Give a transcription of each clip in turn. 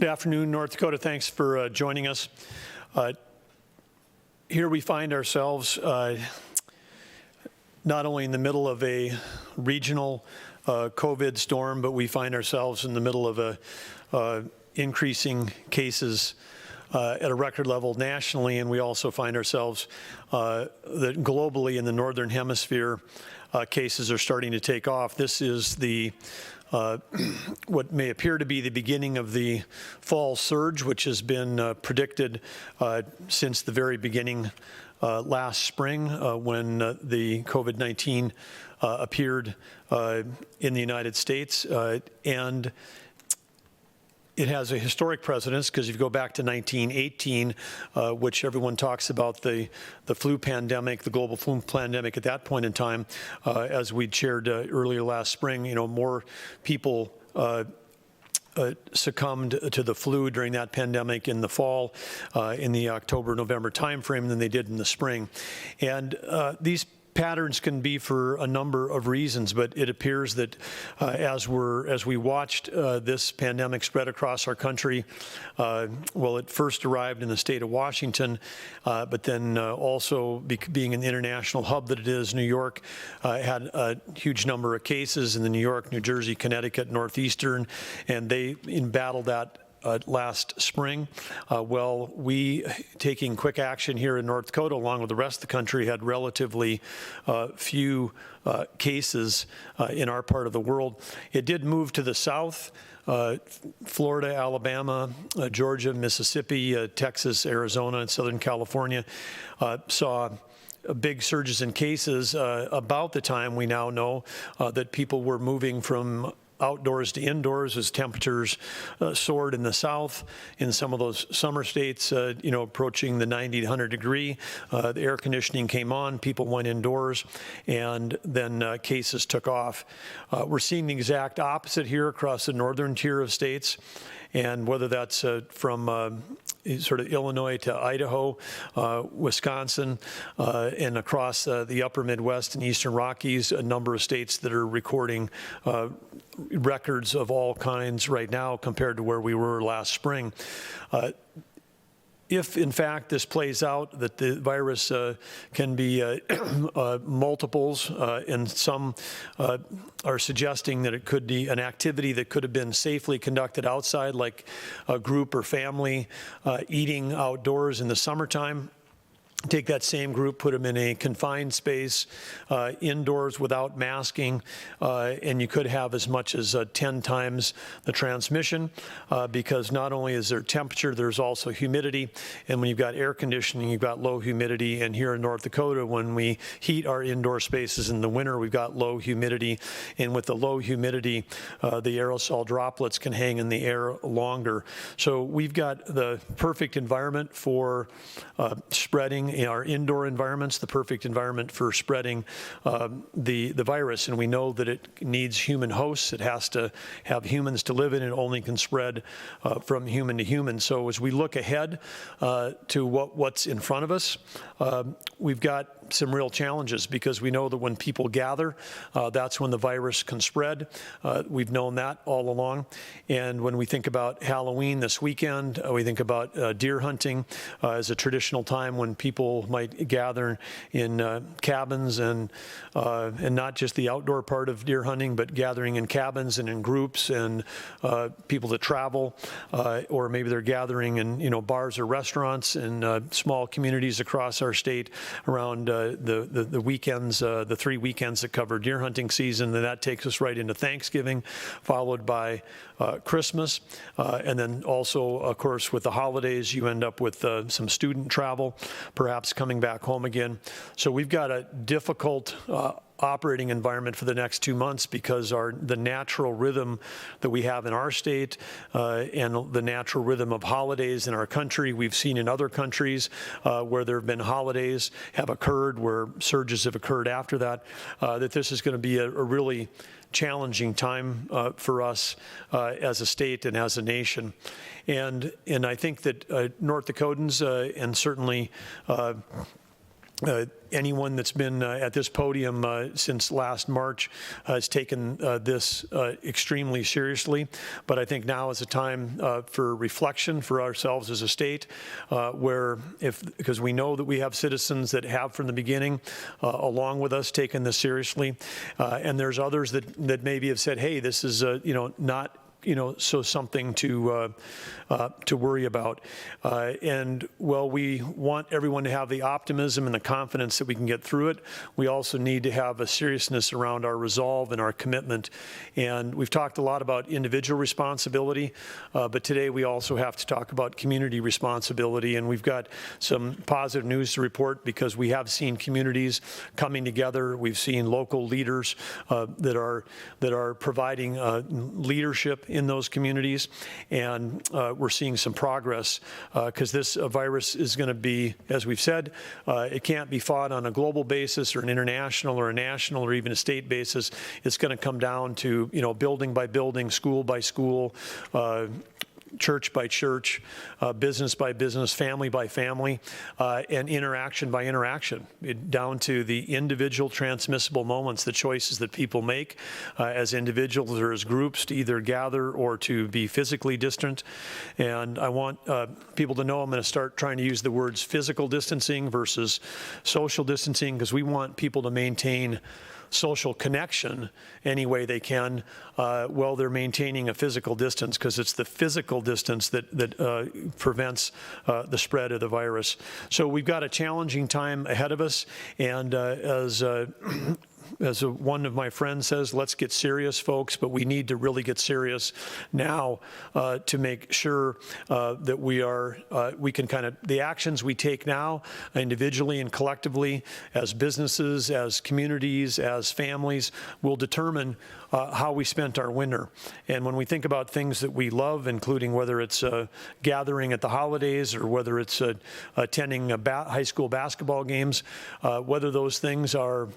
Good afternoon, North Dakota. Thanks for joining us. Here we find ourselves not only in the middle of a regional COVID storm, but we find ourselves in the middle of increasing cases at a record level nationally, and we also find ourselves that globally in the Northern Hemisphere, cases are starting to take off. This is the what may appear to be the beginning of the fall surge, which has been predicted since the very beginning last spring when the COVID-19 appeared in the United States. And it has a historic precedence because if you go back to 1918, which everyone talks about the flu pandemic, the global flu pandemic at that point in time, as we'd shared earlier last spring, more people succumbed to the flu during that pandemic in the fall, in the October-November timeframe than they did in the spring. And these patterns can be for a number of reasons, but it appears that as we watched this pandemic spread across our country, well, it first arrived in the state of Washington, but then also being an international hub that it is, New York had a huge number of cases in the New York, New Jersey, Connecticut, Northeastern, and they battled that last spring. Well, we, taking quick action here in North Dakota, along with the rest of the country, had relatively few cases in our part of the world. It did move to the south. Florida, Alabama, Georgia, Mississippi, Texas, Arizona, and Southern California saw big surges in cases about the time we now know that people were moving from outdoors to indoors as temperatures soared in the south. In some of those summer states, approaching the 90 to 100 degree, the air conditioning came on, people went indoors, and then cases took off. We're seeing the exact opposite here across the northern tier of states. And whether that's from sort of Illinois to Idaho, Wisconsin, and across the upper Midwest and Eastern Rockies, a number of states that are recording records of all kinds right now compared to where we were last spring. If, in fact, this plays out, that the virus can be multiples, and some are suggesting that it could be an activity that could have been safely conducted outside, like a group or family eating outdoors in the summertime. Take that same group, put them in a confined space, indoors without masking, and you could have as much as 10 times the transmission because not only is there temperature, there's also humidity. And when you've got air conditioning, you've got low humidity. And here in North Dakota, when we heat our indoor spaces in the winter, we've got low humidity. And with the low humidity, the aerosol droplets can hang in the air longer. So we've got the perfect environment for spreading in our indoor environments, the perfect environment for spreading the virus. And we know that it needs human hosts. It has to have humans to live in. It only can spread from human to human. So as we look ahead to what's in front of us, we've got some real challenges because we know that when people gather, that's when the virus can spread. We've known that all along. And when we think about Halloween this weekend, we think about deer hunting as a traditional time when people might gather in cabins and not just the outdoor part of deer hunting, but gathering in cabins and in groups and people that travel, or maybe they're gathering in bars or restaurants in small communities across our state around the weekends, the 3 weekends that cover deer hunting season. And that takes us right into Thanksgiving, followed by Christmas. And then also, of course, with the holidays, you end up with some student travel, perhaps coming back home again. So we've got a difficult operating environment for the next 2 months because the natural rhythm that we have in our state and the natural rhythm of holidays in our country, we've seen in other countries where there have been holidays have occurred, where surges have occurred after that, that this is going to be a really challenging time for us as a state and as a nation. And I think that North Dakotans and certainly Anyone that's been at this podium since last March has taken this extremely seriously. But I think now is a time for reflection for ourselves as a state, because we know that we have citizens that have from the beginning, along with us, taken this seriously. And there's others that maybe have said, hey, this is not so something to worry about. And while we want everyone to have the optimism and the confidence that we can get through it, we also need to have a seriousness around our resolve and our commitment. And we've talked a lot about individual responsibility, but today we also have to talk about community responsibility. And we've got some positive news to report, because we have seen communities coming together. We've seen local leaders that are providing leadership in those communities, and we're seeing some progress, because this virus is going to be, as we've said, it can't be fought on a global basis or an international or a national or even a state basis. It's going to come down to building by building, school by school, church by church, business by business, family by family, and interaction by interaction, down to the individual transmissible moments, the choices that people make as individuals or as groups to either gather or to be physically distant. And I want people to know I'm going to start trying to use the words physical distancing versus social distancing, because we want people to maintain social connection any way they can while they're maintaining a physical distance, because it's the physical distance that prevents the spread of the virus. So we've got a challenging time ahead of us, and as one of my friends says, let's get serious, folks, but we need to really get serious now to make sure that we can the actions we take now, individually and collectively, as businesses, as communities, as families, will determine how we spent our winter. And when we think about things that we love, including whether it's gathering at the holidays or whether it's attending high school basketball games, whether those things are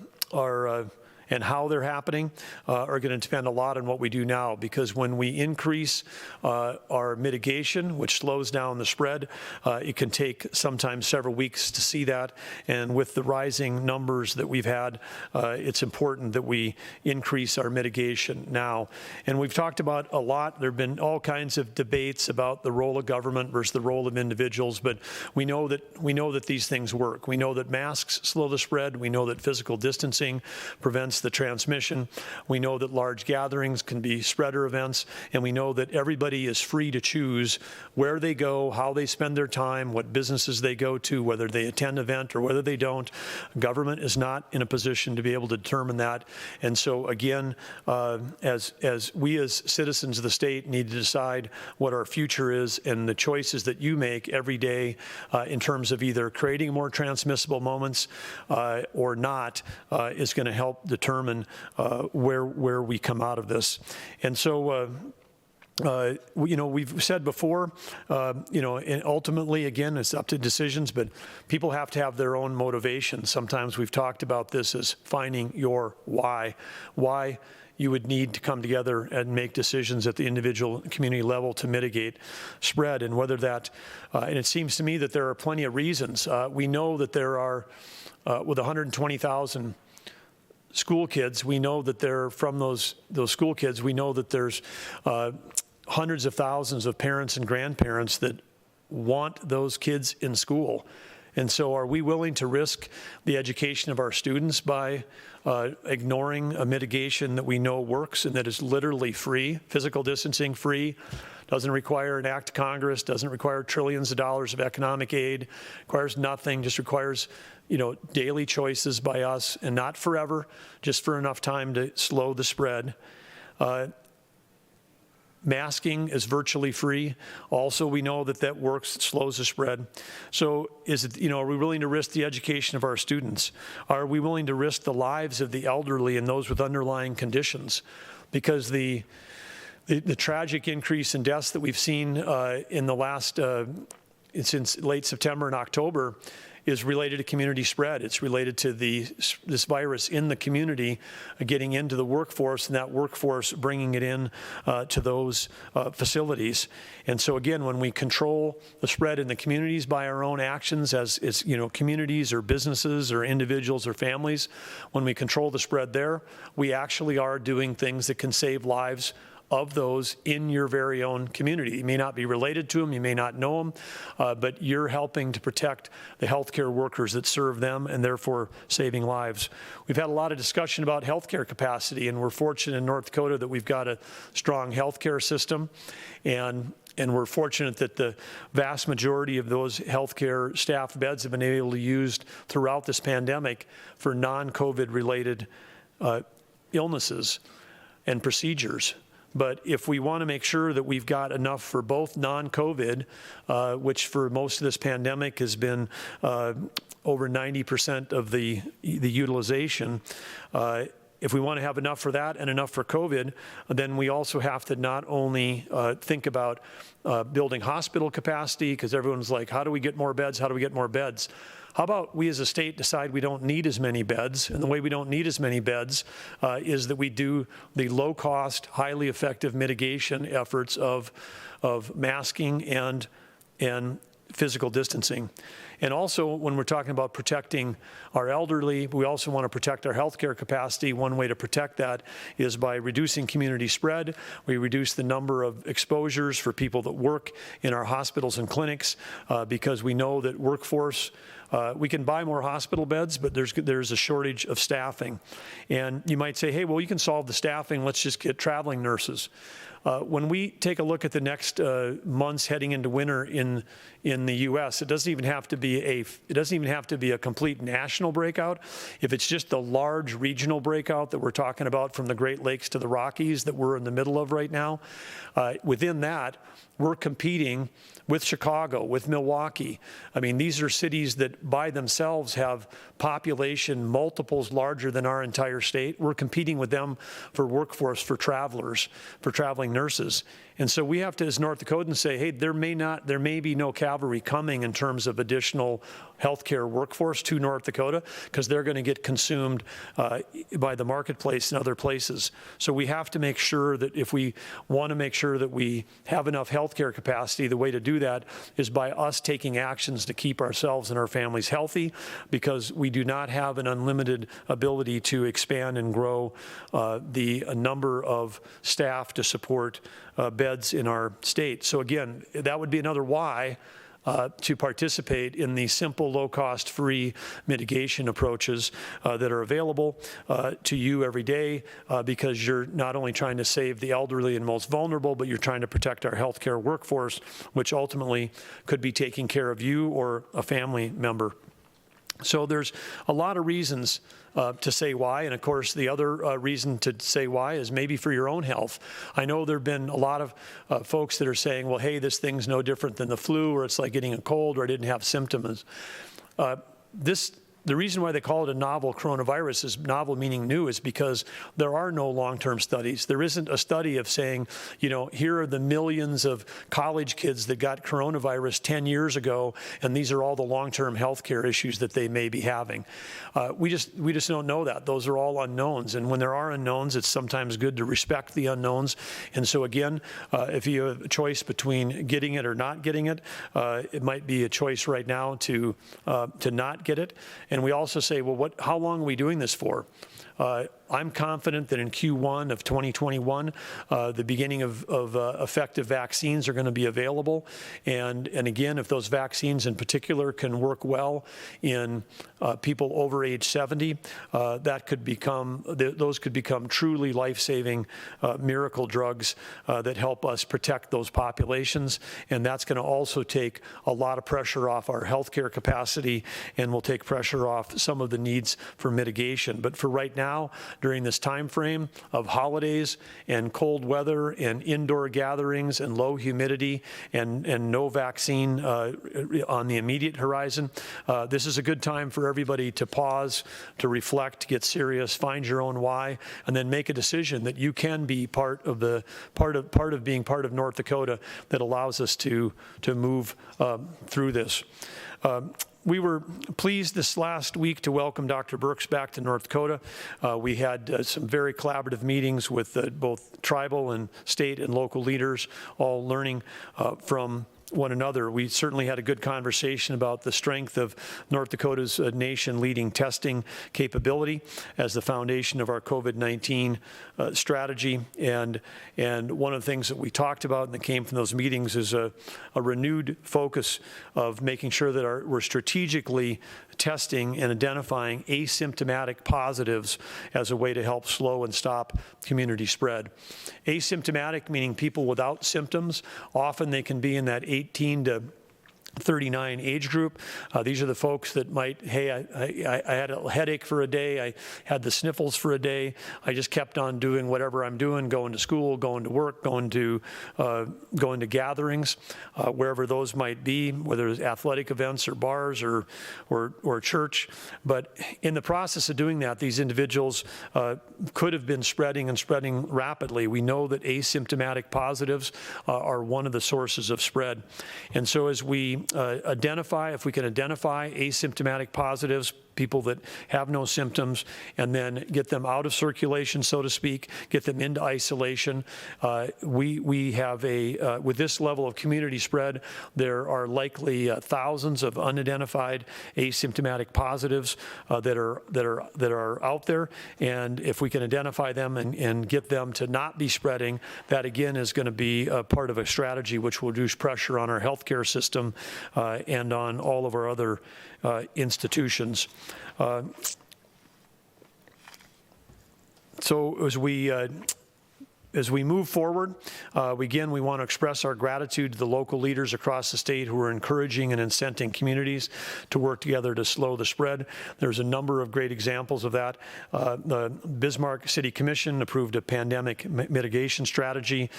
and how they're happening are going to depend a lot on what we do now, because when we increase our mitigation, which slows down the spread, it can take sometimes several weeks to see that. And with the rising numbers that we've had, it's important that we increase our mitigation now. And we've talked about a lot. There have been all kinds of debates about the role of government versus the role of individuals, but we know that these things work. We know that masks slow the spread. We know that physical distancing prevents the transmission. We know that large gatherings can be spreader events, and we know that everybody is free to choose where they go, how they spend their time, what businesses they go to, whether they attend an event or whether they don't. Government is not in a position to be able to determine that. And so again, as we as citizens of the state need to decide what our future is, and the choices that you make every day in terms of either creating more transmissible moments or not is going to help determine where we come out of this. And so we've said before, and ultimately, again, it's up to decisions, but people have to have their own motivation. Sometimes we've talked about this as finding your why you would need to come together and make decisions at the individual community level to mitigate spread, and whether that, and it seems to me that there are plenty of reasons. We know that there are, with 120,000 school kids, we know that from those school kids, we know that there's hundreds of thousands of parents and grandparents that want those kids in school. And so are we willing to risk the education of our students by ignoring a mitigation that we know works and that is literally free, physical distancing free, doesn't require an act of Congress, doesn't require trillions of dollars of economic aid, requires nothing, just requires daily choices by us, and not forever, just for enough time to slow the spread. Masking is virtually free. Also, we know that works, it slows the spread. So are we willing to risk the education of our students? Are we willing to risk the lives of the elderly and those with underlying conditions? Because the tragic increase in deaths that we've seen in the last since late September and October is related to community spread. It's related to this virus in the community getting into the workforce, and that workforce bringing it in to those facilities. And so again, when we control the spread in the communities by our own actions as communities or businesses or individuals or families, when we control the spread there, we actually are doing things that can save lives of those in your very own community. You may not be related to them, you may not know them, but you're helping to protect the healthcare workers that serve them and therefore saving lives. We've had a lot of discussion about healthcare capacity, and we're fortunate in North Dakota that we've got a strong healthcare system, and we're fortunate that the vast majority of those healthcare staff beds have been able to be used throughout this pandemic for non-COVID related illnesses and procedures. But if we want to make sure that we've got enough for both non-COVID, which for most of this pandemic has been over 90% of the utilization, if we want to have enough for that and enough for COVID, then we also have to not only think about building hospital capacity, because everyone's like, how do we get more beds? How do we get more beds? How about we as a state decide we don't need as many beds? And the way we don't need as many beds is that we do the low-cost, highly effective mitigation efforts of masking and physical distancing. And also, when we're talking about protecting our elderly, we also want to protect our healthcare capacity. One way to protect that is by reducing community spread. We reduce the number of exposures for people that work in our hospitals and clinics because we know that workforce, we can buy more hospital beds, but there's a shortage of staffing. And you might say, hey, well, you can solve the staffing. Let's just get traveling nurses. When we take a look at the next months heading into winter in the U.S., it doesn't even have to be a complete national breakout. If it's just the large regional breakout that we're talking about from the Great Lakes to the Rockies that we're in the middle of right now, within that, we're competing with Chicago, with Milwaukee. I mean, these are cities that by themselves have population multiples larger than our entire state. We're competing with them for workforce, for travelers, for traveling nurses. And so we have to, as North Dakotans, say, hey, there may be no cavalry coming in terms of additional healthcare workforce to North Dakota because they're going to get consumed by the marketplace and other places. So we have to make sure that if we want to make sure that we have enough healthcare capacity, the way to do that is by us taking actions to keep ourselves and our families healthy, because we do not have an unlimited ability to expand and grow the number of staff to support beds in our state. So again, that would be another why to participate in the simple, low-cost, free mitigation approaches that are available to you every day, because you're not only trying to save the elderly and most vulnerable, but you're trying to protect our healthcare workforce, which ultimately could be taking care of you or a family member. So there's a lot of reasons to say why, and of course the other reason to say why is maybe for your own health. I know there have been a lot of folks that are saying, well, hey, this thing's no different than the flu, or it's like getting a cold, or I didn't have symptoms. The reason why they call it a novel coronavirus, is novel meaning new, is because there are no long-term studies. There isn't a study of saying, you know, here are the millions of college kids that got coronavirus 10 years ago, and these are all the long-term health care issues that they may be having. We just don't know that. Those are all unknowns, and when there are unknowns, it's sometimes good to respect the unknowns. And so again, if you have a choice between getting it or not getting it, it might be a choice right now to not get it. And we also say, well, how long are we doing this for? I'm confident that in Q1 of 2021, the beginning of effective vaccines are going to be available. And again, if those vaccines in particular can work well in people over age 70, those could become truly life-saving miracle drugs that help us protect those populations. And that's going to also take a lot of pressure off our healthcare capacity, and will take pressure off some of the needs for mitigation. But for right now, during this time frame of holidays and cold weather and indoor gatherings and low humidity and no vaccine on the immediate horizon. This is a good time for everybody to pause, to reflect, get serious, find your own why, and then make a decision that you can be part of being part of North Dakota that allows us to move through this. We were pleased this last week to welcome Dr. Birx back to North Dakota. We had some very collaborative meetings with both tribal and state and local leaders, all learning from one another. We certainly had a good conversation about the strength of North Dakota's nation-leading testing capability as the foundation of our COVID-19 strategy. And one of the things that we talked about and that came from those meetings is a renewed focus of making sure that we're strategically testing and identifying asymptomatic positives as a way to help slow and stop community spread. Asymptomatic meaning people without symptoms. Often they can be in that 18 to 39 age group. These are the folks that might, hey, I had a headache for a day, I had the sniffles for a day, I just kept on doing whatever I'm doing, going to school, going to work, going to gatherings, wherever those might be, whether it's athletic events or bars or church. But in the process of doing that, these individuals could have been spreading and spreading rapidly. We know that asymptomatic positives are one of the sources of spread. And so as we if we can identify asymptomatic positives, people that have no symptoms, and then get them out of circulation, so to speak, get them into isolation. We have with this level of community spread, there are likely thousands of unidentified asymptomatic positives that are out there, and if we can identify them and get them to not be spreading, that again is going to be a part of a strategy which will reduce pressure on our healthcare system and on all of our other institutions. So as we move forward, we want to express our gratitude to the local leaders across the state who are encouraging and incenting communities to work together to slow the spread. There's a number of great examples of that. The Bismarck City Commission approved a pandemic mitigation strategy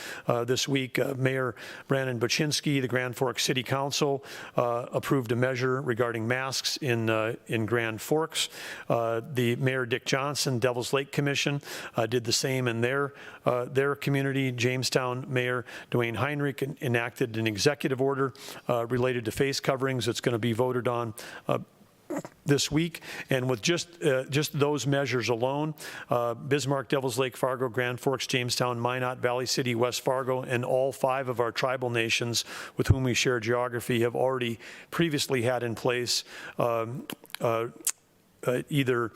this week. Mayor Brandon Buczynski, the Grand Forks City Council, approved a measure regarding masks in Grand Forks. The Mayor Dick Johnson, Devils Lake Commission, did the same in their community. Jamestown Mayor Dwayne Heinrich enacted an executive order related to face coverings that's going to be voted on this week. And with just those measures alone, Bismarck, Devils Lake, Fargo, Grand Forks, Jamestown, Minot, Valley City, West Fargo, and all 5 of our tribal nations with whom we share geography have already previously had in place either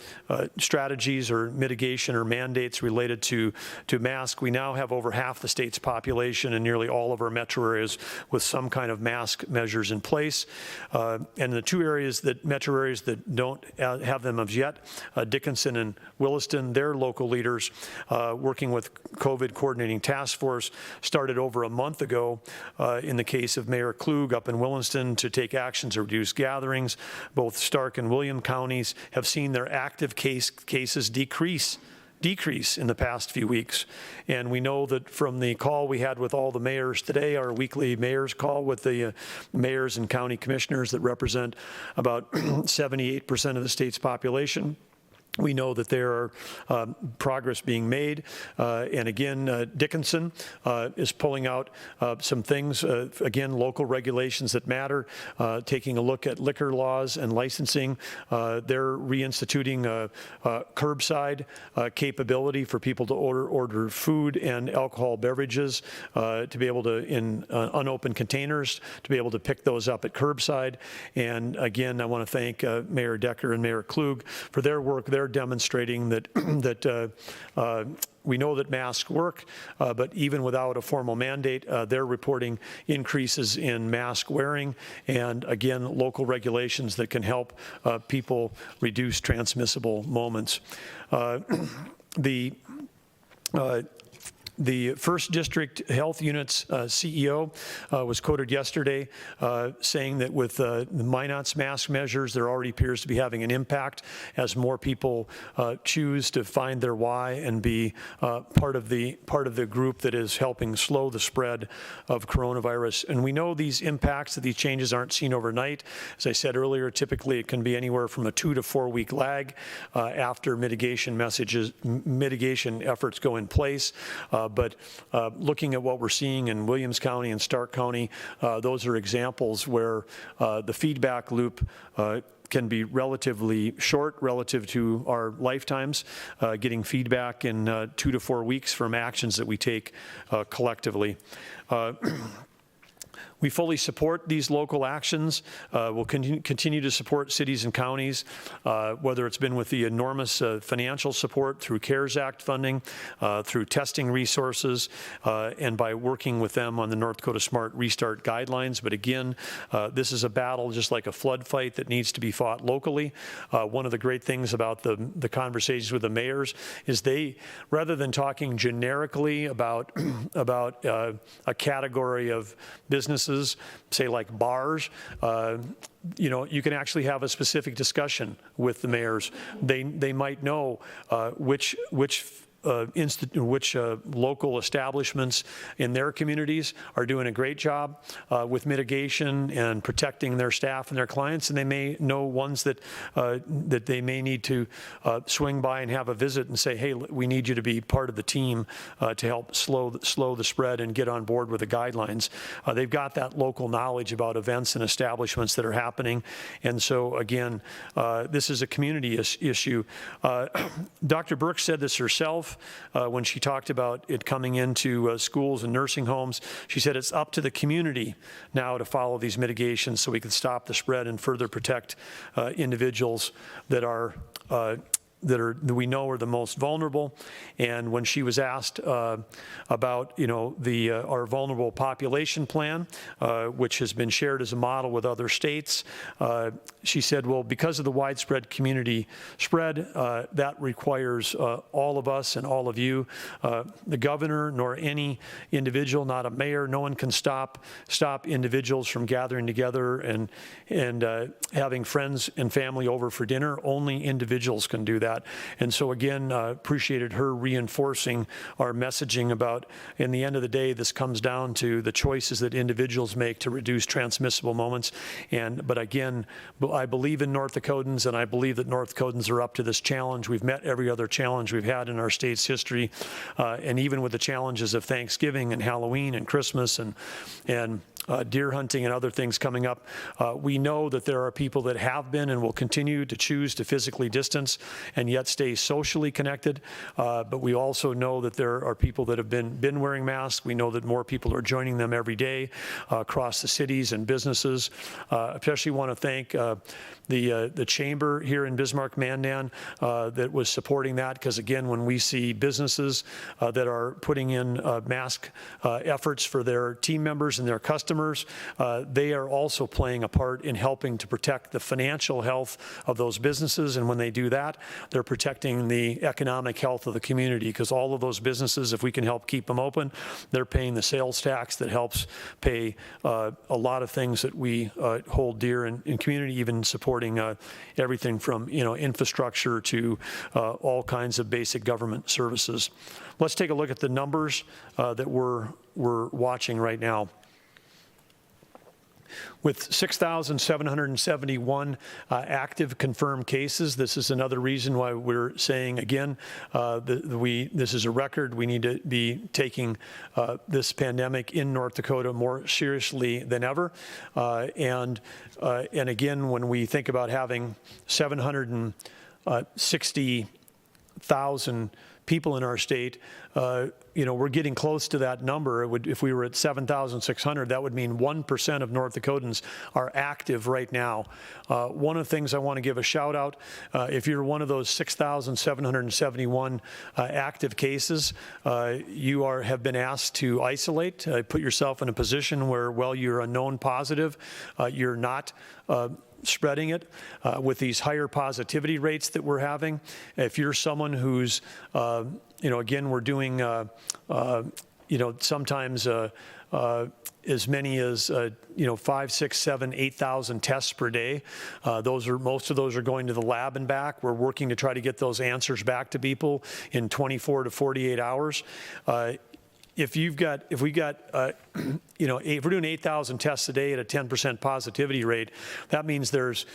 strategies or mitigation or mandates related to mask. We now have over half the state's population and nearly all of our metro areas with some kind of mask measures in place. And the 2 metro areas that don't have them as yet, Dickinson and Williston, their local leaders working with COVID Coordinating Task Force started over a month ago in the case of Mayor Klug up in Williston to take actions to reduce gatherings. Both Stark and William counties have seen their active cases decrease in the past few weeks. And we know that from the call we had with all the mayors today, our weekly mayor's call with the mayors and county commissioners that represent about 78% of the state's population, we know that there are progress being made. And again, Dickinson is pulling out some things, again, local regulations that matter, taking a look at liquor laws and licensing. They're reinstituting curbside capability for people to order food and alcohol beverages, to be able to, in unopened containers, to be able to pick those up at curbside. And again, I want to thank Mayor Decker and Mayor Klug for their work. They're demonstrating that we know that masks work, but even without a formal mandate, they're reporting increases in mask wearing and, again, local regulations that can help people reduce transmissible moments. The First District Health Unit's CEO was quoted yesterday saying that with the Minot's mask measures, there already appears to be having an impact as more people choose to find their why and be part of the group that is helping slow the spread of coronavirus. And we know these impacts, that these changes aren't seen overnight. As I said earlier, typically it can be anywhere from a 2 to 4 week lag after mitigation efforts go in place. But looking at what we're seeing in Williams County and Stark County, those are examples where the feedback loop can be relatively short relative to our lifetimes, getting feedback in 2 to 4 weeks from actions that we take collectively. We fully support these local actions. We'll continue to support cities and counties, whether it's been with the enormous financial support through CARES Act funding, through testing resources, and by working with them on the North Dakota Smart Restart guidelines. But again, this is a battle just like a flood fight that needs to be fought locally. One of the great things about the conversations with the mayors is they, rather than talking generically about a category of businesses, say like bars, you know, you can actually have a specific discussion with the mayors. They might know which local establishments in their communities are doing a great job with mitigation and protecting their staff and their clients, and they may know ones that they may need to swing by and have a visit and say, hey, we need you to be part of the team to help slow the spread and get on board with the guidelines. They've got that local knowledge about events and establishments that are happening, and so again, this is a community issue. Dr. Burke said this herself when she talked about it coming into schools and nursing homes. She said it's up to the community now to follow these mitigations so we can stop the spread and further protect individuals that we know are the most vulnerable. And when she was asked about, you know, our vulnerable population plan, which has been shared as a model with other states, she said, well, because of the widespread community spread, that requires all of us and all of you, the governor, nor any individual, not a mayor, no one can stop individuals from gathering together and having friends and family over for dinner. Only individuals can do that. And so again, appreciated her reinforcing our messaging about, in the end of the day, this comes down to the choices that individuals make to reduce transmissible moments. But again, I believe in North Dakotans, and I believe that North Dakotans are up to this challenge. We've met every other challenge we've had in our state's history, and even with the challenges of Thanksgiving and Halloween and Christmas and deer hunting and other things coming up, we know that there are people that have been and will continue to choose to physically distance and yet stay socially connected. But we also know that there are people that have been wearing masks. We know that more people are joining them every day across the cities and businesses. Especially want to thank the chamber here in Bismarck-Mandan that was supporting that, because again, when we see businesses that are putting in mask efforts for their team members and their customers, they are also playing a part in helping to protect the financial health of those businesses. And when they do that, they're protecting the economic health of the community, because all of those businesses, if we can help keep them open, they're paying the sales tax that helps pay a lot of things that we hold dear in community, even supporting everything from, you know, infrastructure to all kinds of basic government services. Let's take a look at the numbers that we're watching right now. With 6,771 active confirmed cases, this is another reason why we're saying again, this is a record. We need to be taking this pandemic in North Dakota more seriously than ever. And again, when we think about having 760,000 people in our state, you know, we're getting close to that number. If we were at 7,600, that would mean 1% of North Dakotans are active right now. One of the things I want to give a shout out, if you're one of those 6,771 active cases, you have been asked to isolate, put yourself in a position where, well, you're a known positive, you're not spreading it with these higher positivity rates that we're having. If you're someone who's again, we're doing, sometimes as many as 5, 6, 7, 8,000 tests per day. Most of those are going to the lab and back. We're working to try to get those answers back to people in 24 to 48 hours. If we're doing 8,000 tests a day at a 10% positivity rate, that means there's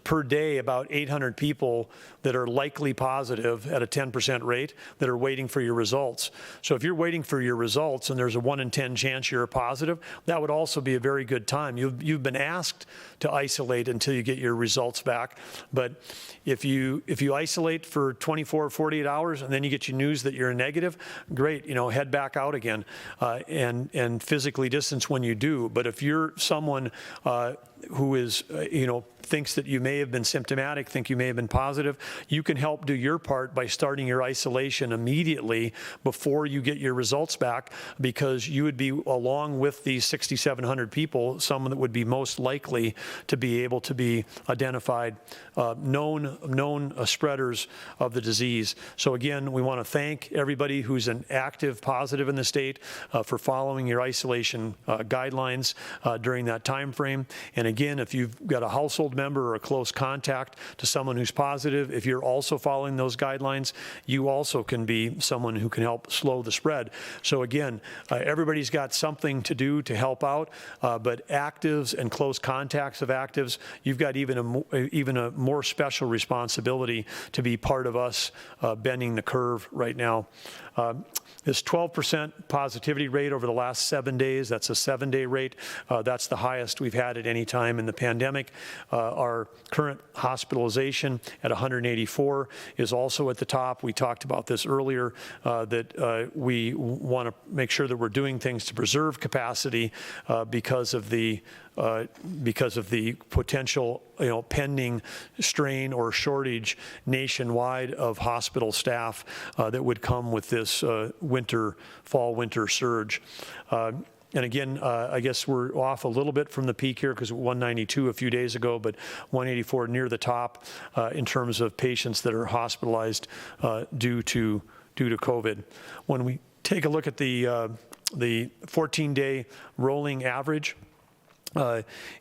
per day about 800 people that are likely positive at a 10% rate that are waiting for your results. So if you're waiting for your results and there's a 1 in 10 chance you're positive, that would also be a very good time. You've been asked to isolate until you get your results back. But if you isolate for 24 or 48 hours and then you get your news that you're negative, great, head back out again and physically distance when you do. But if you're someone who is, thinks that you may have been symptomatic, think you may have been positive, you can help do your part by starting your isolation immediately before you get your results back, because you would be, along with these 6,700 people, someone that would be most likely to be able to be identified, known spreaders of the disease. So again, we want to thank everybody who's an active positive in the state for following your isolation guidelines during that time frame. And again, if you've got a household member or a close contact to someone who's positive, if you're also following those guidelines, you also can be someone who can help slow the spread. So again, everybody's got something to do to help out, but actives and close contacts of actives, you've got even a more special responsibility to be part of us bending the curve right now. This 12% positivity rate over the last 7 days, that's a 7-day rate. That's the highest we've had at any time in the pandemic. Our current hospitalization at 184 is also at the top. We talked about this earlier, that we want to make sure that we're doing things to preserve capacity because of the potential, pending strain or shortage nationwide of hospital staff that would come with this fall-winter surge. And again, I guess we're off a little bit from the peak here because 192 a few days ago, but 184 near the top in terms of patients that are hospitalized due to COVID. When we take a look at the 14-day rolling average,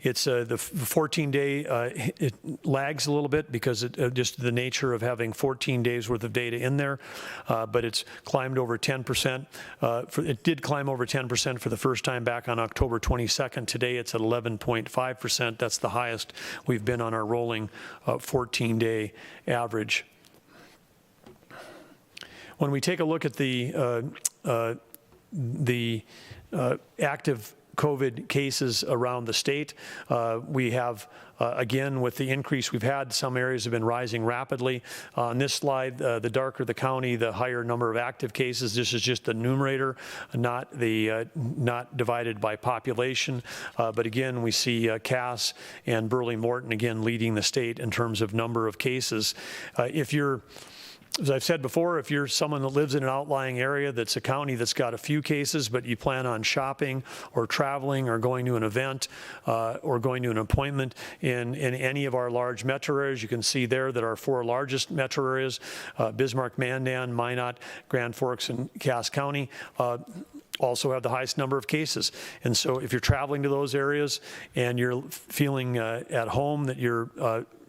it's the 14-day, it lags a little bit because just the nature of having 14 days worth of data in there, but it's climbed over 10%. It did climb over 10% for the first time back on October 22nd. Today it's at 11.5%. That's the highest we've been on our rolling 14-day average. When we take a look at the active COVID cases around the state, we have, again, with the increase we've had, some areas have been rising rapidly. On this slide, the darker the county, the higher number of active cases. This is just the numerator, not divided by population. But again, we see Cass and Burley-Morton, again, leading the state in terms of number of cases. As I've said before, if you're someone that lives in an outlying area that's a county that's got a few cases, but you plan on shopping or traveling or going to an event or going to an appointment in any of our large metro areas, you can see there that our 4 largest metro areas, Bismarck, Mandan, Minot, Grand Forks, and Cass County, also have the highest number of cases. And so if you're traveling to those areas and you're feeling at home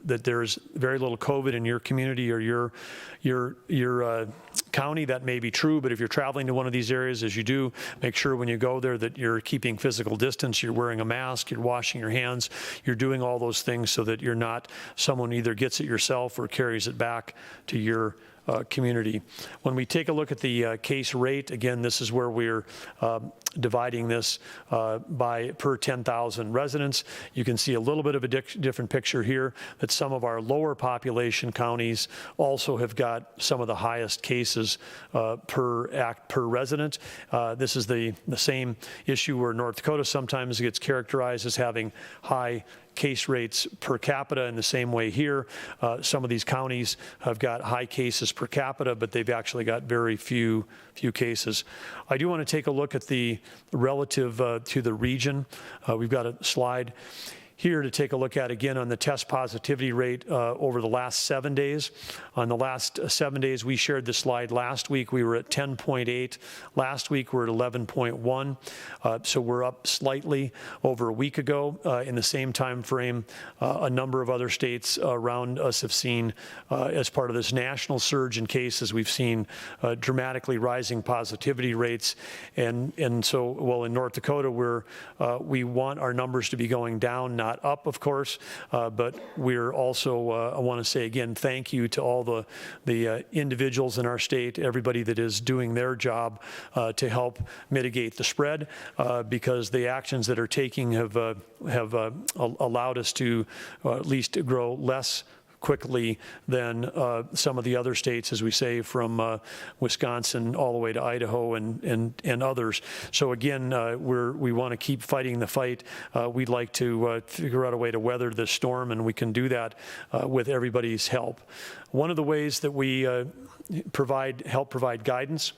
that there's very little COVID in your community or your county, that may be true, but if you're traveling to one of these areas, as you do, make sure when you go there that you're keeping physical distance, you're wearing a mask, you're washing your hands, you're doing all those things so that you're not someone who either gets it yourself or carries it back to your community. When we take a look at the case rate, again, this is where we're dividing this by per 10,000 residents. You can see a little bit of a different picture here, that some of our lower population counties also have got some of the highest cases per resident. This is the same issue where North Dakota sometimes gets characterized as having high case rates per capita. In the same way here, some of these counties have got high cases per capita, but they've actually got very few cases. I do want to take a look at the relative to the region. We've got a slide here to take a look at again on the test positivity rate over the last 7 days. On the last 7 days, we shared this slide last week. We were at 10.8. Last week, we're at 11.1. So we're up slightly over a week ago. In the same time frame, a number of other states around us have seen, as part of this national surge in cases, we've seen dramatically rising positivity rates. And so, well, in North Dakota, we want our numbers to be going down, not up, of course, but we're also, I want to say again, thank you to all the individuals in our state, everybody that is doing their job to help mitigate the spread, because the actions that are taking have allowed us to at least grow less quickly than some of the other states, as we say, from Wisconsin all the way to Idaho and others. So again, we want to keep fighting the fight. We'd like to figure out a way to weather this storm, and we can do that with everybody's help. One of the ways that we help provide guidance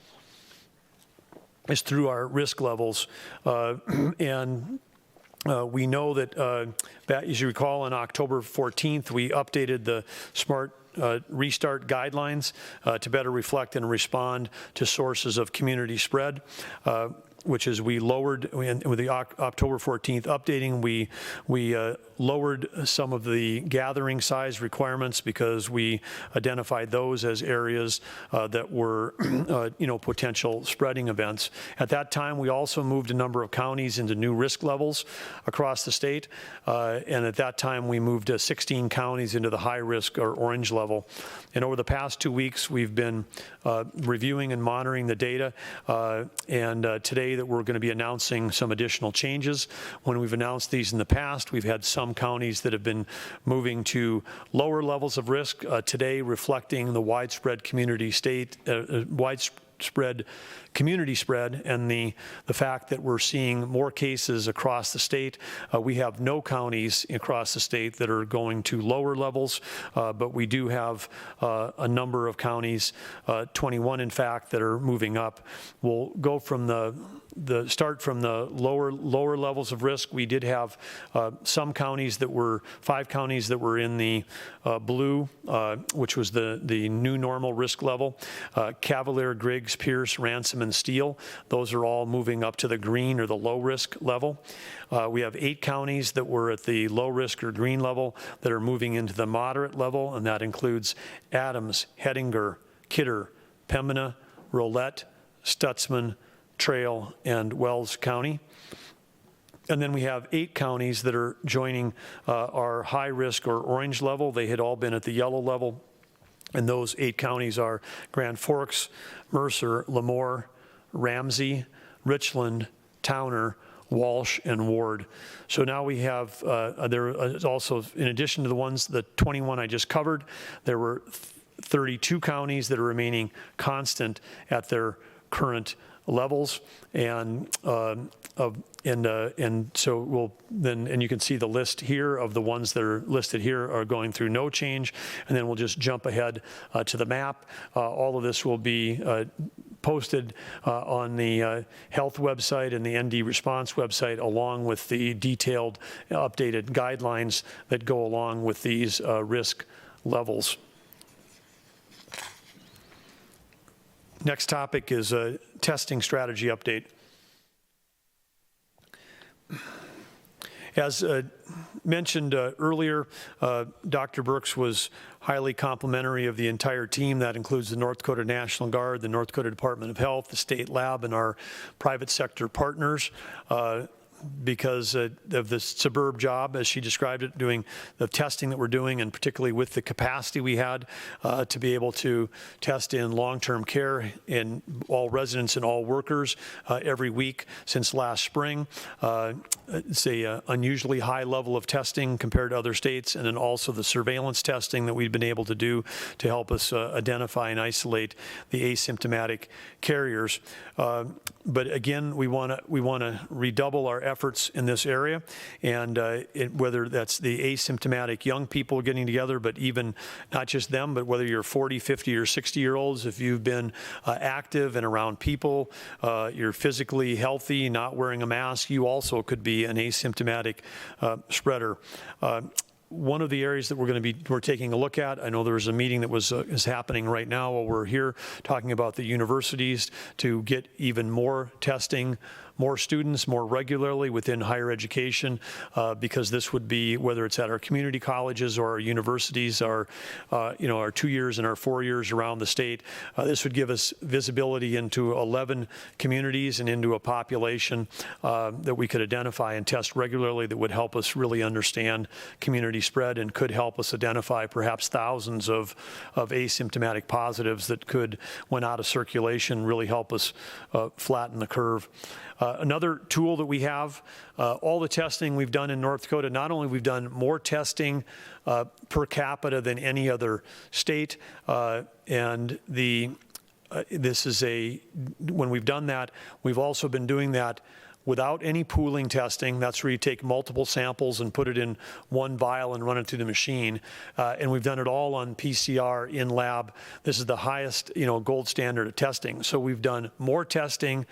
is through our risk levels, and we know that, as you recall, on October 14th, we updated the SMART restart guidelines to better reflect and respond to sources of community spread, which is we lowered, with the October 14th updating, we lowered some of the gathering size requirements because we identified those as areas that were, potential spreading events. At that time, we also moved a number of counties into new risk levels across the state, and at that time, we moved 16 counties into the high risk or orange level. And over the past 2 weeks, we've been reviewing and monitoring the data, and today that we're going to be announcing some additional changes. When we've announced these in the past, we've had some counties that have been moving to lower levels of risk, today reflecting the widespread community spread and the fact that we're seeing more cases across the state. We have no counties across the state that are going to lower levels, but we do have a number of counties, 21 in fact, that are moving up. We'll go from start from the lower levels of risk. We did have some counties that were, 5 counties that were in the blue, which was the new normal risk level. Cavalier, Griggs, Pierce, Ransom, and Steele, those are all moving up to the green or the low risk level. We have 8 counties that were at the low risk or green level that are moving into the moderate level, and that includes Adams, Hettinger, Kidder, Pembina, Rolette, Stutzman, Trail, and Wells County. And then we have 8 counties that are joining our high risk or orange level. They had all been at the yellow level, and those 8 counties are Grand Forks, Mercer, Lemoore, Ramsey, Richland, Towner, Walsh, and Ward. So now we have, there is also, in addition to the 21 I just covered, there were 32 counties that are remaining constant at their current levels, and so we'll then, and you can see the list here of the ones that are listed here are going through no change, and then we'll just jump ahead to the map. All of this will be posted on the health website and the ND response website, along with the detailed updated guidelines that go along with these risk levels. Next topic is a testing strategy update. As mentioned earlier, Dr. Brooks was highly complimentary of the entire team. That includes the North Dakota National Guard, the North Dakota Department of Health, the state lab, and our private sector partners. Because of the suburb job, as she described it, doing the testing that we're doing, and particularly with the capacity we had to be able to test in long-term care in all residents and all workers every week since last spring. It's a unusually high level of testing compared to other states, and then also the surveillance testing that we've been able to do to help us identify and isolate the asymptomatic carriers. But again, we want to redouble our efforts in this area, and whether that's the asymptomatic young people getting together, but even not just them, but whether you're 40, 50, or 60-year-olds, if you've been active and around people, you're physically healthy, not wearing a mask, you also could be an asymptomatic spreader. One of the areas that we're taking a look at, I know there's a meeting that is happening right now while we're here talking about the universities to get even more testing, more students more regularly within higher education, because this would be, whether it's at our community colleges or our universities, our 2 years and our 4 years around the state, this would give us visibility into 11 communities and into a population that we could identify and test regularly that would help us really understand community spread and could help us identify perhaps thousands of asymptomatic positives that could, when out of circulation, really help us flatten the curve. Another tool that we have, all the testing we've done in North Dakota, not only we've done more testing per capita than any other state, and when we've done that, we've also been doing that without any pooling testing. That's where you take multiple samples and put it in one vial and run it through the machine. And we've done it all on PCR in lab. This is the highest, gold standard of testing. So we've done more testing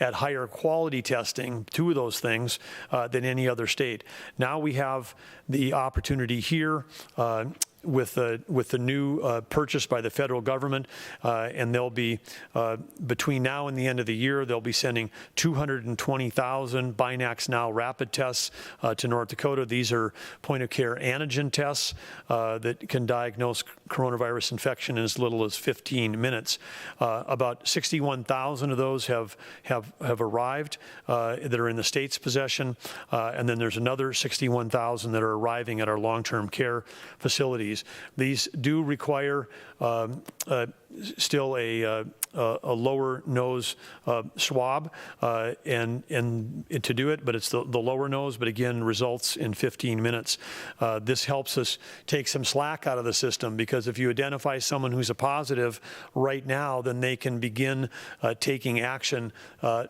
at higher quality testing, two of those things, than any other state. Now we have the opportunity here with the new purchase by the federal government, and they'll be, between now and the end of the year, they'll be sending 220,000 Binax Now rapid tests to North Dakota. These are point-of-care antigen tests that can diagnose coronavirus infection in as little as 15 minutes. About 61,000 of those have arrived that are in the state's possession, and then there's another 61,000 that are arriving at our long-term care facilities. These do require still a lower nose swab and to do it, but it's the lower nose, but again results in 15 minutes. This helps us take some slack out of the system, because if you identify someone who's a positive right now, then they can begin taking action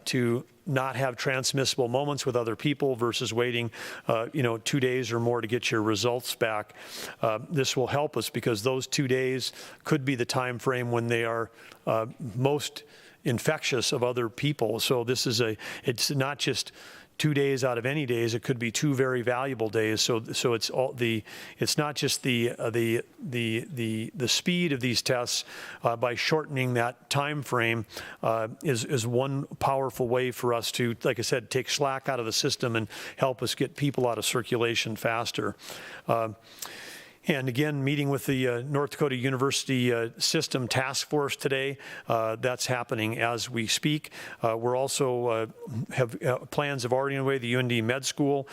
to not have transmissible moments with other people versus waiting 2 days or more to get your results back. This will help us, because those 2 days could be the time frame when they are most infectious of other people. So it's not just 2 days out of any days, it could be 2 very valuable days. So it's not just the speed of these tests by shortening that time frame is one powerful way for us to, like I said, take slack out of the system and help us get people out of circulation faster. And again, meeting with the North Dakota University System Task Force today. That's happening as we speak. We're also have plans have already underway. The UND Med School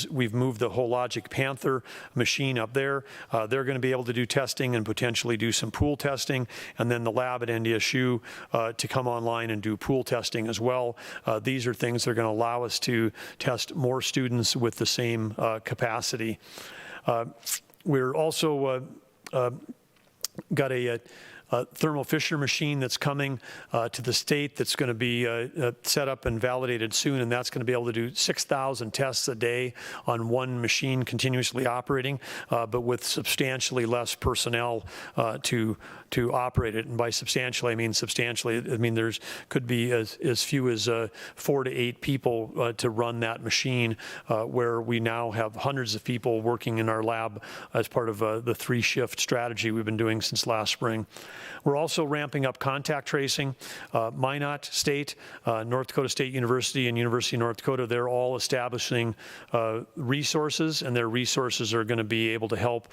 we've moved the Hologic Panther machine up there. They're going to be able to do testing and potentially do some pool testing, and then the lab at NDSU to come online and do pool testing as well. These are things that are going to allow us to test more students with the same capacity. We're also got a Thermo Fisher machine that's coming to the state that's going to be set up and validated soon, and that's going to be able to do 6,000 tests a day on one machine continuously operating, but with substantially less personnel to operate it. And by substantially, I mean substantially. I mean there's could be as few as 4 to 8 people to run that machine, where we now have hundreds of people working in our lab as part of the 3-shift strategy we've been doing since last spring. We're also ramping up contact tracing. Minot State, North Dakota State University, and University of North Dakota, they're all establishing resources, and their resources are going to be able to help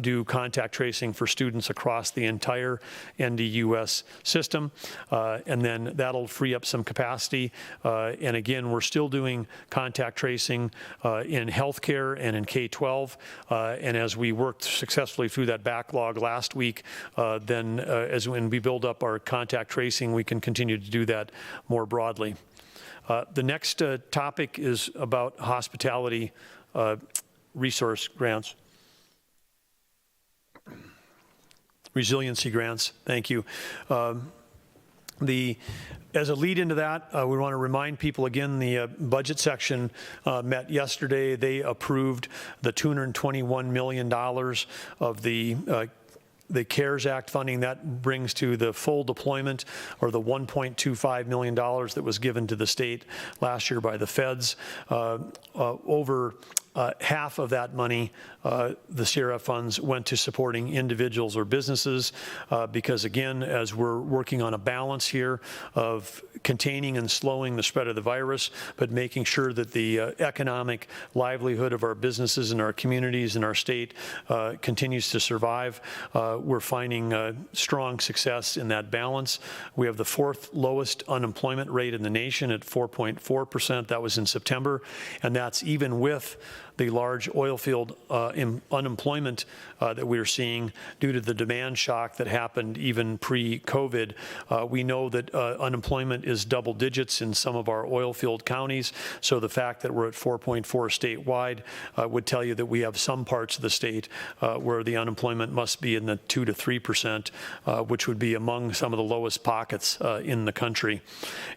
do contact tracing for students across the entire NDUS system, and then that'll free up some capacity. And again, we're still doing contact tracing in healthcare and in K-12, and as we worked successfully through that backlog last week, then as when we build up our contact tracing, we can continue to do that more broadly. The next topic is about hospitality resource grants. Resiliency grants, thank you. As a lead into that, we want to remind people again, the budget section met yesterday. They approved the $221 million of the CARES Act funding. That brings to the full deployment, or the $1.25 million that was given to the state last year by the feds. Over half of that money, the CRF funds, went to supporting individuals or businesses because, again, as we're working on a balance here of containing and slowing the spread of the virus, but making sure that the economic livelihood of our businesses and our communities and our state continues to survive, we're finding strong success in that balance. We have the 4th lowest unemployment rate in the nation at 4.4%. That was in September, and that's even with the large oil field unemployment that we're seeing due to the demand shock that happened even pre-COVID. We know that unemployment is double digits in some of our oil field counties, so the fact that we're at 4.4 statewide would tell you that we have some parts of the state where the unemployment must be in the 2 to 3%, which would be among some of the lowest pockets in the country.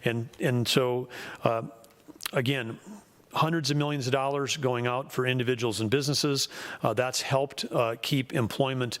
And so, again, hundreds of millions of dollars going out for individuals and businesses. That's helped keep employment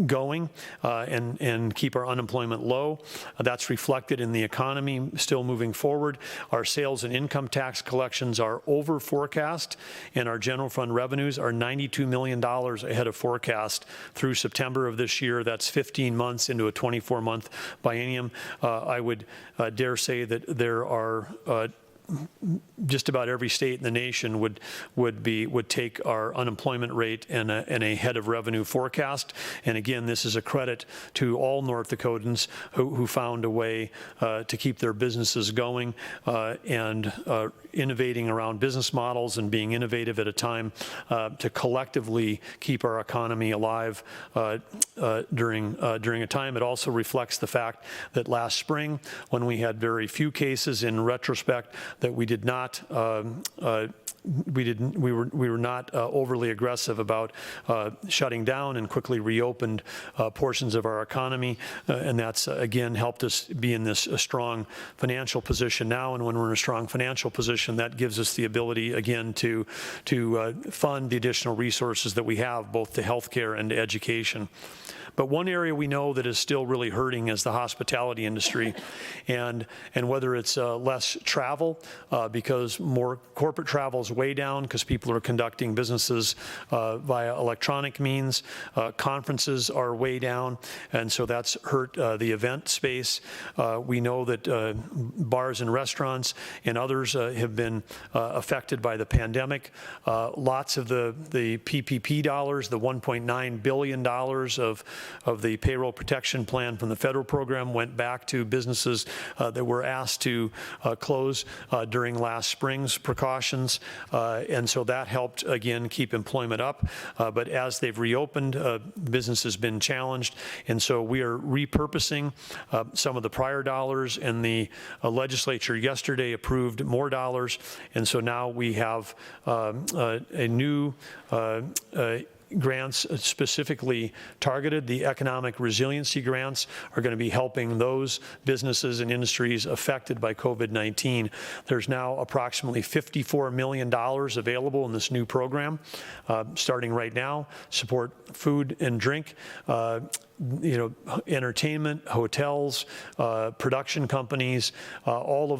going and keep our unemployment low. That's reflected in the economy still moving forward. Our sales and income tax collections are over forecast, and our general fund revenues are $92 million ahead of forecast through September of this year. That's 15 months into a 24-month biennium. I would dare say that there are just about every state in the nation would take our unemployment rate and a head of revenue forecast. And again, this is a credit to all North Dakotans who found a way to keep their businesses going and innovating around business models and being innovative at a time to collectively keep our economy alive during a time. It also reflects the fact that last spring, when we had very few cases, in retrospect, that we did not we were not overly aggressive about shutting down, and quickly reopened portions of our economy, and that's again helped us be in this strong financial position now. And when we're in a strong financial position, that gives us the ability again to fund the additional resources that we have, both to healthcare and to education. But one area we know that is still really hurting is the hospitality industry, and whether it's less travel because more corporate travel is way down because people are conducting businesses via electronic means. Conferences are way down, and so that's hurt the event space. We know that bars and restaurants and others have been affected by the pandemic. Lots of the PPP dollars, the $1.9 billion of the payroll protection plan from the federal program, went back to businesses that were asked to close during last spring's precautions, and so that helped again keep employment up. But as they've reopened, business has been challenged, and so we are repurposing some of the prior dollars, and the legislature yesterday approved more dollars, and so now we have a new grants specifically targeted. The economic resiliency grants are going to be helping those businesses and industries affected by COVID-19. There's now approximately $54 million available in this new program, starting right now. Support food and drink, entertainment, hotels, production companies, all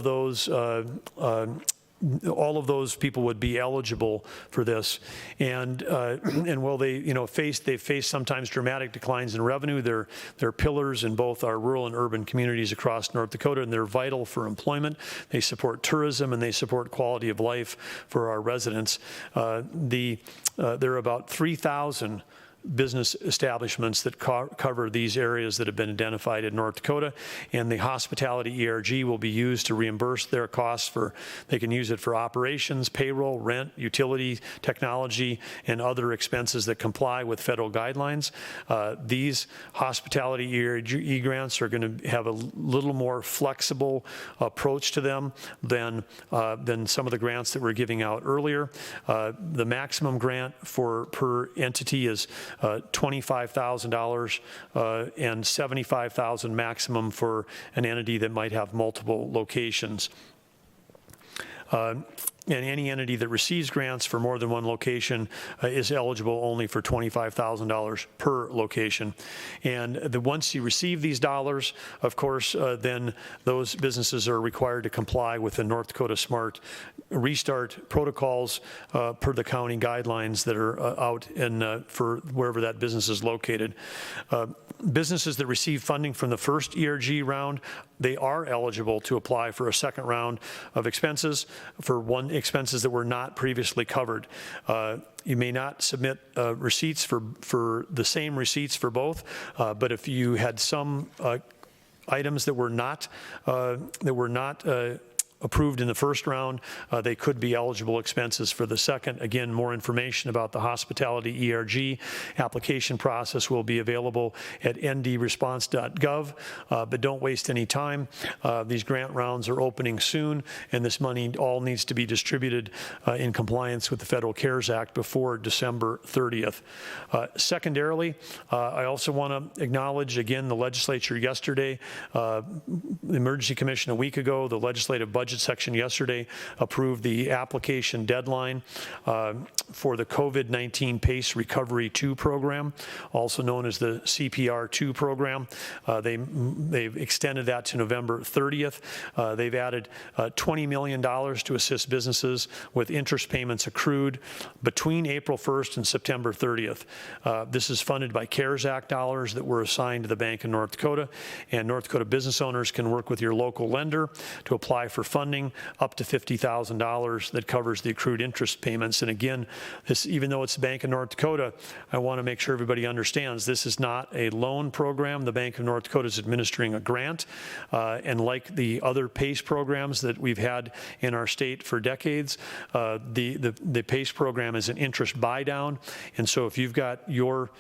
of those people would be eligible for this, and while they've faced sometimes dramatic declines in revenue, they're pillars in both our rural and urban communities across North Dakota, and they're vital for employment. They support tourism, and they support quality of life for our residents. There are about 3,000 business establishments that cover these areas that have been identified in North Dakota, and the hospitality ERG will be used to reimburse their costs they can use it for operations, payroll, rent, utility, technology, and other expenses that comply with federal guidelines. These hospitality ERG grants are going to have a little more flexible approach to them than some of the grants that we're giving out earlier. The maximum grant per entity is $25,000 and $75,000 maximum for an entity that might have multiple locations. And any entity that receives grants for more than one location is eligible only for $25,000 per location. And once you receive these dollars, of course, then those businesses are required to comply with the North Dakota Smart Restart protocols per the county guidelines that are out in for wherever that business is located. Businesses that receive funding from the first ERG round, they are eligible to apply for a second round of expenses for expenses that were not previously covered. You may not submit receipts for the same receipts for both, but if you had some items that were not approved in the first round, they could be eligible expenses for the second. Again, more information about the hospitality ERG application process will be available at ndresponse.gov, but don't waste any time. These grant rounds are opening soon, and this money all needs to be distributed in compliance with the Federal CARES Act before December 30th. Secondarily, I also want to acknowledge again the legislature yesterday, the Emergency Commission a week ago, the legislative budget section yesterday approved the application deadline for the COVID-19 PACE Recovery 2 program, also known as the CPR 2 program. They've extended that to November 30th. They've added $20 million to assist businesses with interest payments accrued between April 1st and September 30th. This is funded by CARES Act dollars that were assigned to the Bank of North Dakota, and North Dakota business owners can work with your local lender to apply for funding up to $50,000 that covers the accrued interest payments. And again, this, even though it's the Bank of North Dakota, I want to make sure everybody understands this is not a loan program. The Bank of North Dakota is administering a grant, and like the other PACE programs that we've had in our state for decades, the PACE program is an interest buy down. And so if you've got your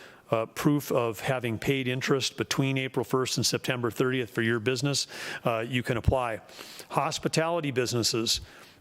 proof of having paid interest between April 1st and September 30th for your business, you can apply. Hospitality businesses,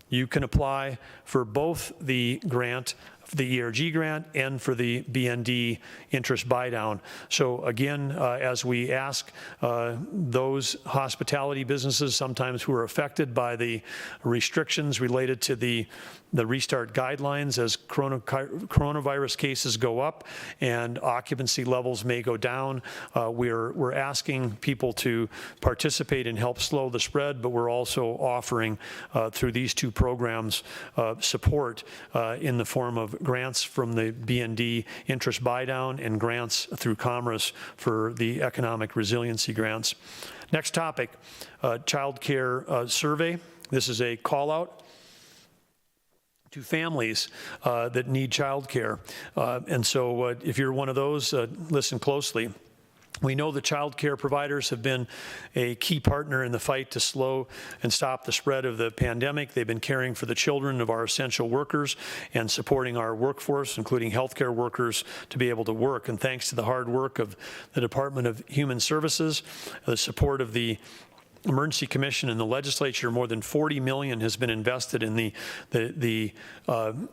you can apply for both the grant, the ERG grant, and for the BND interest buy down. So again, as we ask those hospitality businesses sometimes who are affected by the restrictions related to the restart guidelines as coronavirus cases go up and occupancy levels may go down, we're asking people to participate and help slow the spread, but we're also offering through these two programs support in the form of grants from the BND interest buy down and grants through Commerce for the economic resiliency grants. Next topic, child care survey. This is a call out to families that need child care. And so if you're one of those, listen closely. We know that child care providers have been a key partner in the fight to slow and stop the spread of the pandemic. They've been caring for the children of our essential workers and supporting our workforce, including healthcare workers, to be able to work. And thanks to the hard work of the Department of Human Services, the support of the Emergency Commission and the legislature, more than $40 million has been invested in the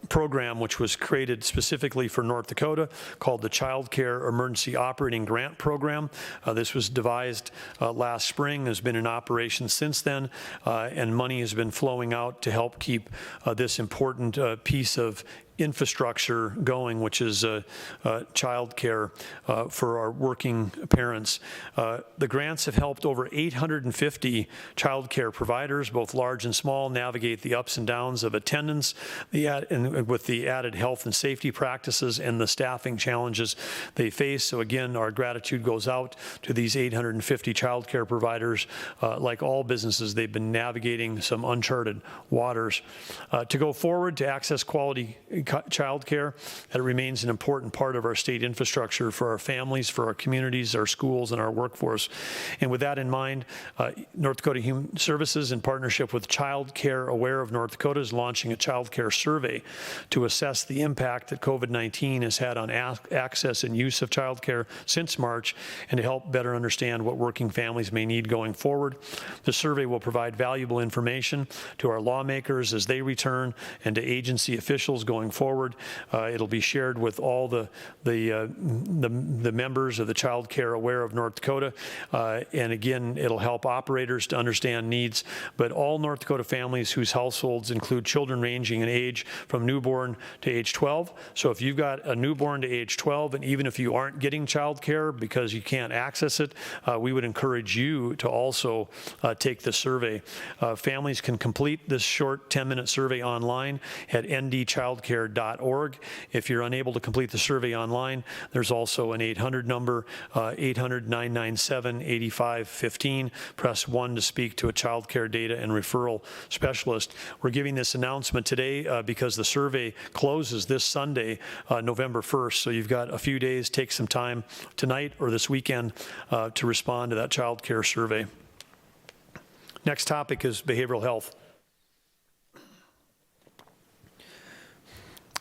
program, which was created specifically for North Dakota, called the Child Care Emergency Operating Grant Program. This was devised last spring, has been in operation since then, and money has been flowing out to help keep this important piece of infrastructure going, which is child care for our working parents. The grants have helped over 850 child care providers, both large and small, navigate the ups and downs of attendance and with the added health and safety practices and the staffing challenges they face. So again, our gratitude goes out to these 850 child care providers. Like all businesses, they've been navigating some uncharted waters. To go forward, to access quality child care, that remains an important part of our state infrastructure for our families, for our communities, our schools, and our workforce. And with that in mind, North Dakota Human Services, in partnership with Child Care Aware of North Dakota, is launching a child care survey to assess the impact that COVID-19 has had on access and use of child care since March, and to help better understand what working families may need going forward. The survey will provide valuable information to our lawmakers as they return and to agency officials going forward. It'll be shared with all the members of the Child Care Aware of North Dakota. And again, it'll help operators to understand needs, but all North Dakota families whose households include children ranging in age from newborn to age 12. So if you've got a newborn to age 12, and even if you aren't getting child care because you can't access it, we would encourage you to also take the survey. Families can complete this short 10-minute survey online at ndchildcare.org. If you're unable to complete the survey online, there's also an 800 number, 800-997-8515. Press 1 to speak to a child care data and referral specialist. We're giving this announcement today because the survey closes this Sunday, November 1st. So you've got a few days, take some time tonight or this weekend to respond to that child care survey. Next topic is behavioral health.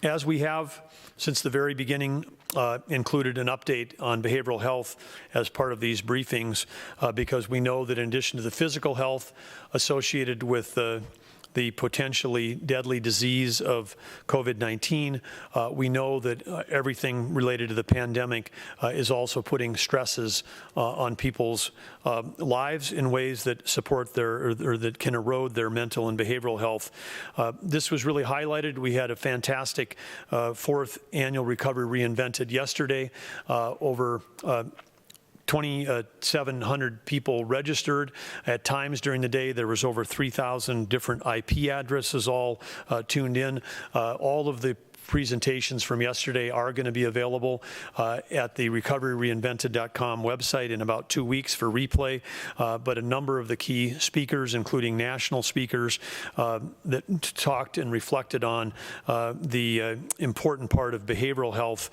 As we have since the very beginning included an update on behavioral health as part of these briefings because we know that in addition to the physical health associated with the potentially deadly disease of COVID-19, we know that everything related to the pandemic is also putting stresses on people's lives in ways that support their, or that can erode their mental and behavioral health. This was really highlighted. We had a fantastic 4th annual Recovery Reinvented yesterday. Over 2,700 people registered. At times during the day, there was over 3,000 different IP addresses all tuned in. All of the presentations from yesterday are going to be available at the recoveryreinvented.com website in about 2 weeks for replay, but a number of the key speakers, including national speakers, that talked and reflected on the important part of behavioral health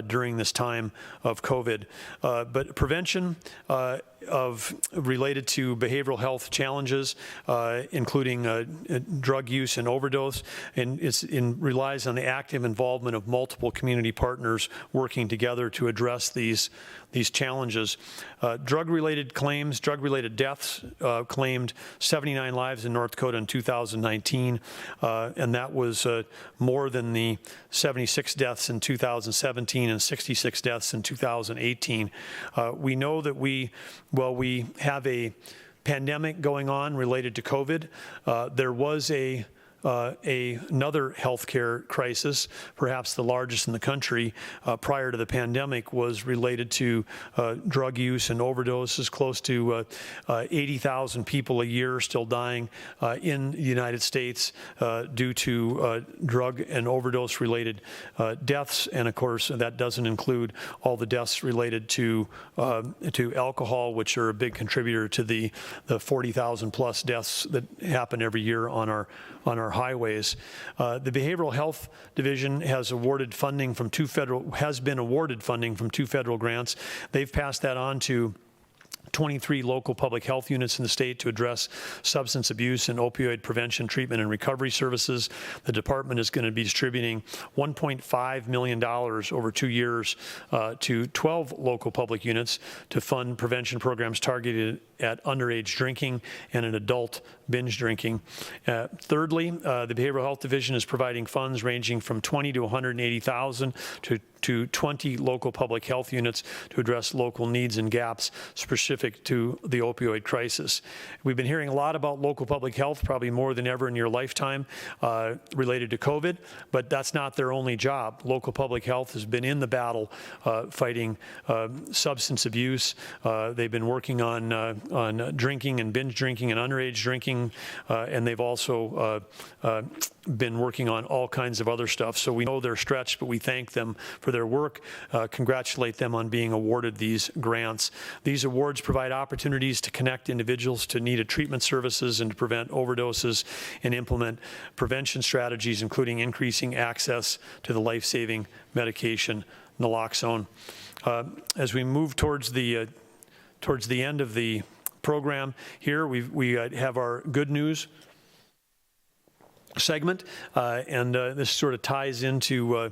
during this time of COVID. But prevention related to behavioral health challenges, including drug use and overdose, and relies on the active involvement of multiple community partners working together to address these challenges. Drug-related claims, drug-related deaths claimed 79 lives in North Dakota in 2019, and that was more than the 76 deaths in 2017 and 66 deaths in 2018. We know that we have a pandemic going on related to COVID. There was another healthcare crisis, perhaps the largest in the country prior to the pandemic, was related to drug use and overdoses. Close to 80,000 people a year still dying in the United States due to drug and overdose related deaths, and of course that doesn't include all the deaths related to alcohol, which are a big contributor to the 40,000 plus deaths that happen every year on our highways. The Behavioral Health Division has been awarded funding from 2 federal grants. They've passed that on to 23 local public health units in the state to address substance abuse and opioid prevention, treatment, and recovery services. The department is going to be distributing $1.5 million over 2 years to 12 local public units to fund prevention programs targeted at underage drinking and an adult binge drinking. Thirdly, the Behavioral Health Division is providing funds ranging from $20,000 to $180,000 to 20 local public health units to address local needs and gaps specific to the opioid crisis. We've been hearing a lot about local public health, probably more than ever in your lifetime, related to COVID, but that's not their only job. Local public health has been in the battle fighting substance abuse. They've been working on drinking and binge drinking and underage drinking, and they've also been working on all kinds of other stuff. So we know they're stretched, but we thank them for their work, congratulate them on being awarded these grants. These awards provide opportunities to connect individuals to needed treatment services and to prevent overdoses and implement prevention strategies, including increasing access to the life-saving medication naloxone. As we move towards the end of the program here, we have our good news segment, and this sort of ties into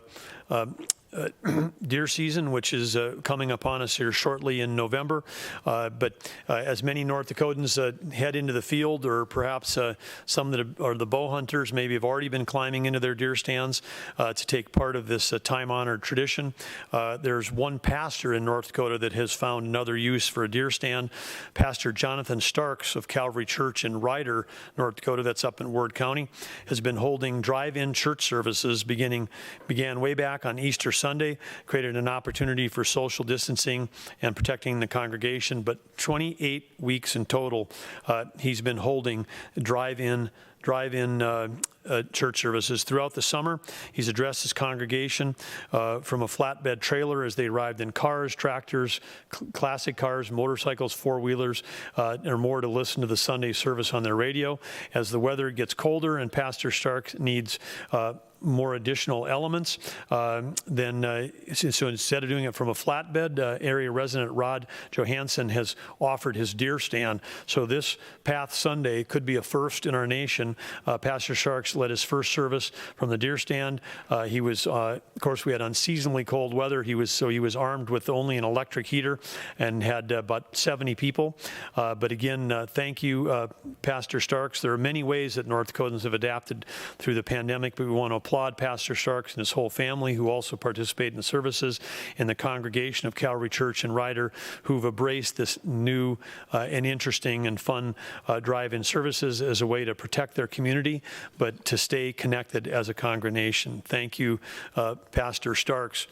deer season, which is coming upon us here shortly in November. But as many North Dakotans head into the field, or perhaps some that are the bow hunters maybe have already been climbing into their deer stands to take part of this time-honored tradition. There's one pastor in North Dakota that has found another use for a deer stand. Pastor Jonathan Starks of Calvary Church in Ryder, North Dakota, that's up in Ward County, has been holding drive-in church services began way back on Easter Sunday, created an opportunity for social distancing and protecting the congregation. But 28 weeks in total, he's been holding drive-in church services. Throughout the summer, he's addressed his congregation from a flatbed trailer as they arrived in cars, tractors, classic cars, motorcycles, four-wheelers, or more to listen to the Sunday service on their radio. As the weather gets colder and Pastor Stark needs more additional elements, so instead of doing it from a flatbed, area resident Rod Johansson has offered his deer stand. So this Path Sunday could be a first in our nation. Pastor Starks led his first service from the deer stand. He was, of course, we had unseasonably cold weather. He was armed with only an electric heater and had about 70 people. But again, thank you, Pastor Starks. There are many ways that North Dakotans have adapted through the pandemic, but we want to applaud Pastor Starks and his whole family, who also participate in the services, in the congregation of Calvary Church in Ryder, who've embraced this new and interesting and fun drive-in services as a way to protect their community, but to stay connected as a congregation. Thank you, Pastor Starks.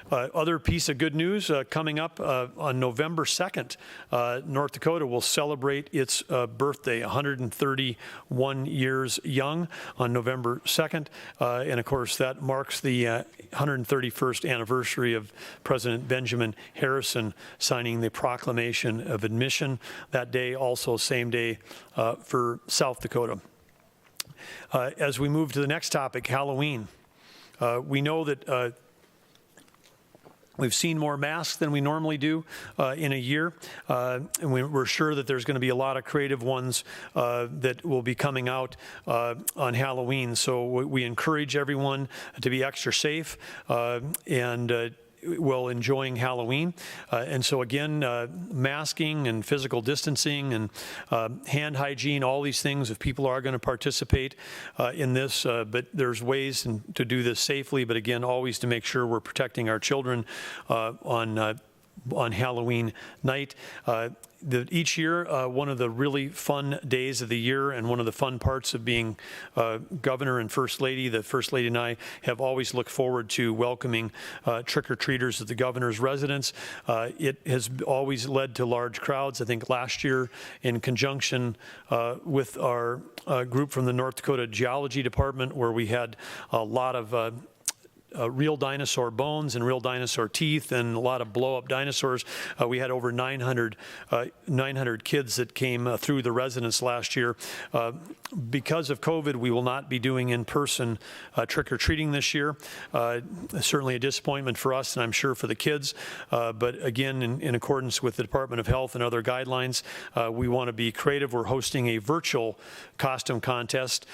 Other piece of good news coming up on November 2nd, North Dakota will celebrate its birthday, 131 years young on November 2nd. And of course, that marks the 131st anniversary of President Benjamin Harrison signing the Proclamation of Admission. That day, also same day for South Dakota. As we move to the next topic, Halloween, we know that we've seen more masks than we normally do in a year, and we're sure that there's going to be a lot of creative ones that will be coming out on Halloween. So we encourage everyone to be extra safe and while enjoying Halloween. And so again, masking and physical distancing and hand hygiene, all these things, if people are going to participate in this, but there's ways to do this safely, but again, always to make sure we're protecting our children on Halloween night. Each year, one of the really fun days of the year and one of the fun parts of being governor and first lady, the first lady and I have always looked forward to welcoming trick-or-treaters at the governor's residence. It has always led to large crowds. I think last year, in conjunction with our group from the North Dakota Geology Department, where we had a lot of real dinosaur bones and real dinosaur teeth and a lot of blow-up dinosaurs. We had over 900 kids that came through the residence last year. Because of COVID, we will not be doing in-person trick-or-treating this year. Certainly a disappointment for us, and I'm sure for the kids. But again, in accordance with the Department of Health and other guidelines, we want to be creative. We're hosting a virtual costume contest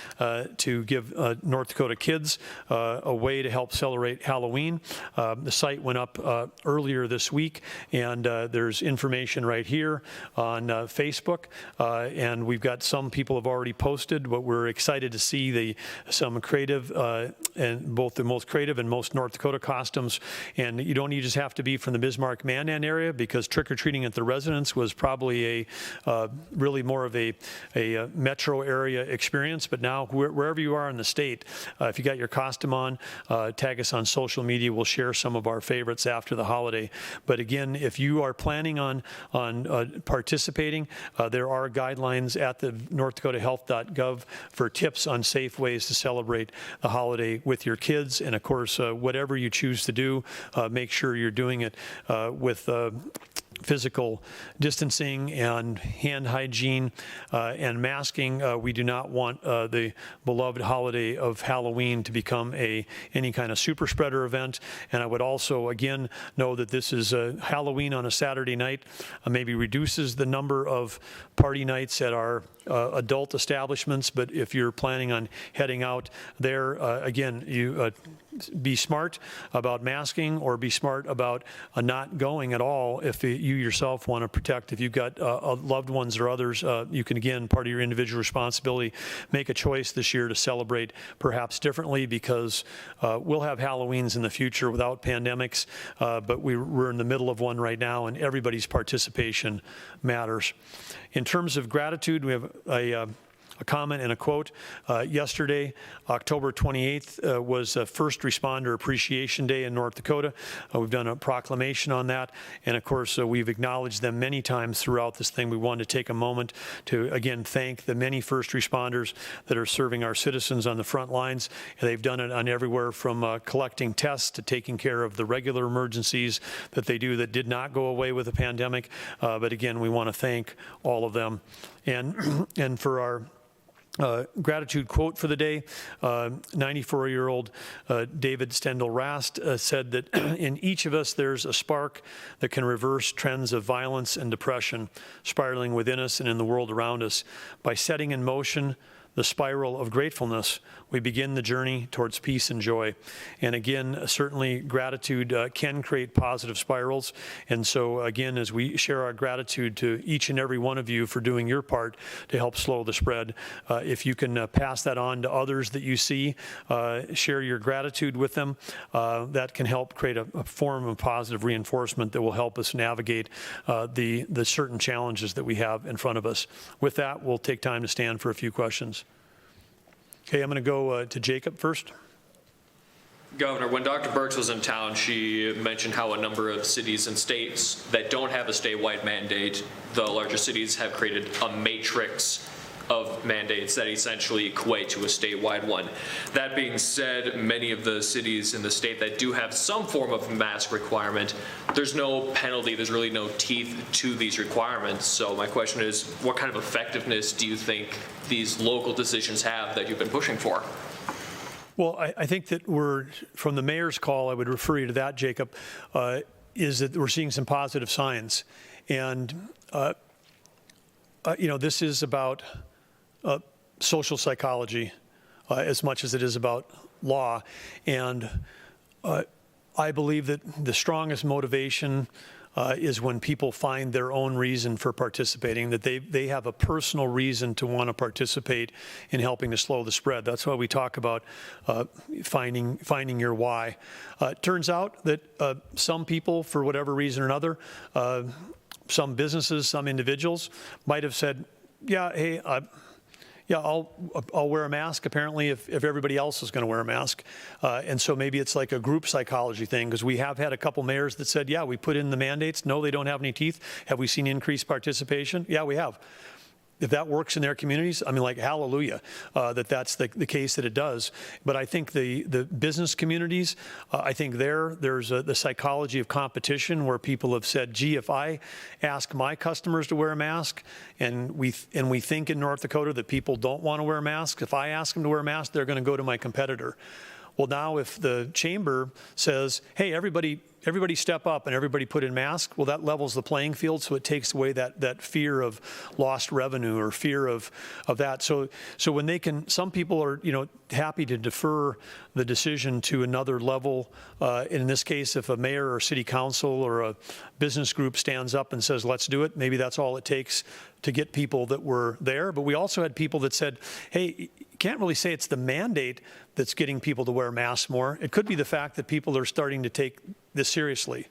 to give North Dakota kids a way to help celebrate Halloween. The site went up earlier this week, and there's information right here on Facebook, and we've got some people have already posted, but we're excited to see some creative and both the most creative and most North Dakota costumes. And you don't just have to be from the Bismarck-Mandan area, because trick-or-treating at the residence was probably really more of a metro area experience. But now wherever you are in the state, if you got your costume on, tag us on social media. We'll share some of our favorites after the holiday. But again, if you are planning on participating, there are guidelines at the northdakotahealth.gov for tips on safe ways to celebrate the holiday with your kids. And of course, whatever you choose to do, make sure you're doing it with physical distancing and hand hygiene and masking. We do not want the beloved holiday of Halloween to become any kind of super spreader event. And I would also, again, know that this is Halloween on a Saturday night, maybe reduces the number of party nights at our adult establishments. But if you're planning on heading out there, again, you be smart about masking or be smart about not going at all if you yourself want to protect. If you've got loved ones or others, you can, again, part of your individual responsibility, make a choice this year to celebrate perhaps differently, because we'll have Halloweens in the future without pandemics, but we're in the middle of one right now, and everybody's participation matters. In terms of gratitude, we have a comment and a quote. Yesterday, October 28th, was First Responder Appreciation Day in North Dakota. We've done a proclamation on that, and of course, we've acknowledged them many times throughout this thing. We wanted to take a moment to, again, thank the many first responders that are serving our citizens on the front lines. And they've done it on everywhere from collecting tests to taking care of the regular emergencies that they do that did not go away with the pandemic. But again, we want to thank all of them. And for our gratitude quote for the day, 94-year-old David Stendhal Rast said that in each of us there's a spark that can reverse trends of violence and depression spiraling within us and in the world around us. By setting in motion the spiral of gratefulness, we begin the journey towards peace and joy. And again, certainly gratitude can create positive spirals. And so again, as we share our gratitude to each and every one of you for doing your part to help slow the spread, if you can pass that on to others that you see, share your gratitude with them, that can help create a form of positive reinforcement that will help us navigate the certain challenges that we have in front of us. With that, we'll take time to stand for a few questions. Okay, I'm going to go to Jacob first. Governor, when Dr. Birx was in town, she mentioned how a number of cities and states that don't have a statewide mandate, the larger cities have created a matrix of mandates that essentially equate to a statewide one. That being said, many of the cities in the state that do have some form of mask requirement, there's no penalty, there's really no teeth to these requirements. So my question is, what kind of effectiveness do you think these local decisions have that you've been pushing for? Well, I think that from the mayor's call, I would refer you to that, Jacob, is that we're seeing some positive signs. And, this is about social psychology as much as it is about law. And I believe that the strongest motivation is when people find their own reason for participating, that they have a personal reason to want to participate in helping to slow the spread. That's why we talk about finding your why. It turns out that some people, for whatever reason or another, some businesses, some individuals might have said, yeah, hey, I'll wear a mask, apparently, if everybody else is going to wear a mask. And so maybe it's like a group psychology thing, because we have had a couple mayors that said, yeah, we put in the mandates. No, they don't have any teeth. Have we seen increased participation? Yeah, we have. If that works in their communities, I mean, like, hallelujah, that's the case that it does. But I think the business communities, I think there's the psychology of competition where people have said, gee, if I ask my customers to wear a mask, and we think in North Dakota that people don't want to wear masks, if I ask them to wear a mask, they're going to go to my competitor. Well, now if the chamber says, hey, everybody step up and everybody put in masks, well, that levels the playing field, so it takes away that fear of lost revenue or fear of that. So when they can, some people are, happy to defer the decision to another level. In this case, if a mayor or city council or a business group stands up and says, let's do it, maybe that's all it takes to get people that were there. But we also had people that said, hey, you can't really say it's the mandate that's getting people to wear masks more. It could be the fact that people are starting to take this seriously.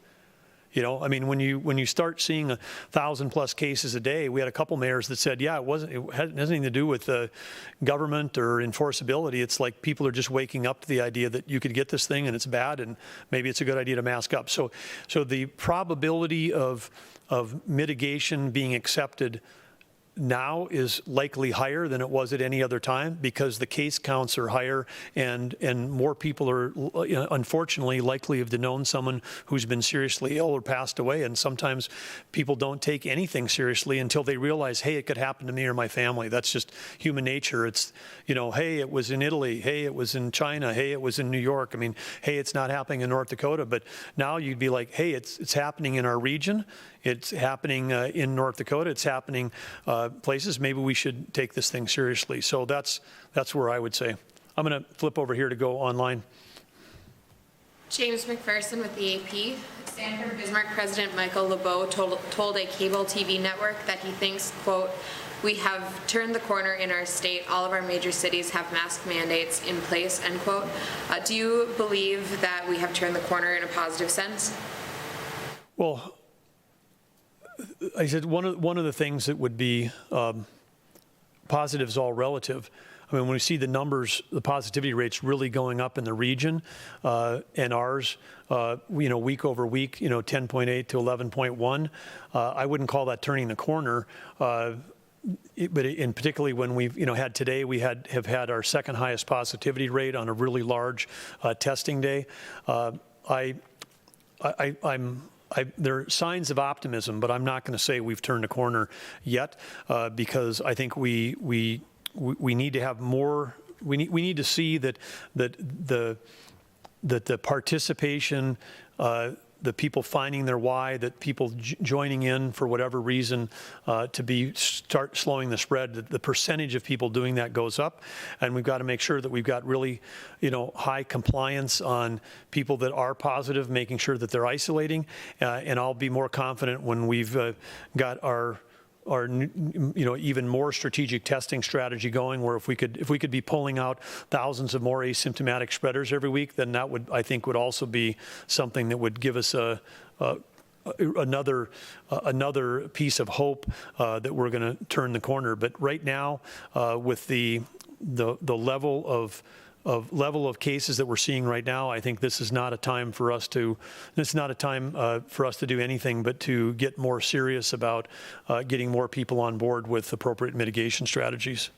I mean, when you start seeing 1,000+ cases a day, we had a couple mayors that said, yeah, it has nothing to do with government or enforceability. It's like people are just waking up to the idea that you could get this thing and it's bad, and maybe it's a good idea to mask up. So the probability of mitigation being accepted now is likely higher than it was at any other time, because the case counts are higher, and more people are, unfortunately, likely have known someone who's been seriously ill or passed away. And sometimes people don't take anything seriously until they realize, hey, it could happen to me or my family. That's just human nature. It's, hey, it was in Italy. Hey, it was in China. Hey, it was in New York. I mean, hey, it's not happening in North Dakota. But now you'd be like, hey, it's happening in our region. It's happening in North Dakota. It's happening places. Maybe we should take this thing seriously. So that's where I would say. I'm going to flip over here to go online. James McPherson with the AP. Sanford Bismarck President Michael LeBeau told a cable TV network that he thinks, quote, "We have turned the corner in our state. All of our major cities have mask mandates in place," end quote. Do you believe that we have turned the corner in a positive sense? Well, I said one of the things that would be positive is all relative. I mean, when we see the numbers, the positivity rates really going up in the region, and ours, week over week, 10.8 to 11.1, I wouldn't call that turning the corner. But in particularly when we've had today, we have had our second highest positivity rate on a really large testing day. There are signs of optimism, but I'm not going to say we've turned a corner yet, because I think we need to have more. We need to see that the participation, the people finding their why, that people joining in for whatever reason to start slowing the spread. The percentage of people doing that goes up, and we've got to make sure that we've got really, high compliance on people that are positive, making sure that they're isolating, and I'll be more confident when we've got our even more strategic testing strategy going, where if we could be pulling out thousands of more asymptomatic spreaders every week, then that would, I think, would also be something that would give us another piece of hope that we're going to turn the corner. But right now, with the level of cases that we're seeing right now, I think this is not a time for us to do anything but to get more serious about getting more people on board with appropriate mitigation strategies.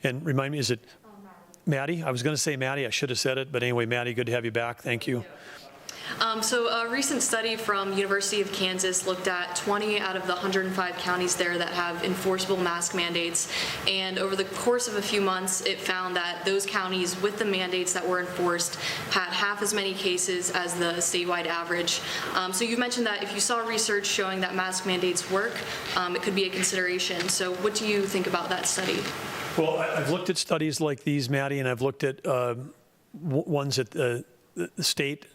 And remind me, is it Maddie? I was going to say Maddie. I should have said it, but anyway, Maddie, good to have you back. Thank you. So a recent study from University of Kansas looked at 20 out of the 105 counties there that have enforceable mask mandates, and over the course of a few months it found that those counties with the mandates that were enforced had half as many cases as the statewide average. So you mentioned that if you saw research showing that mask mandates work, it could be a consideration. So what do you think about that study? Well, I've looked at studies like these, Maddie, and I've looked at ones at the state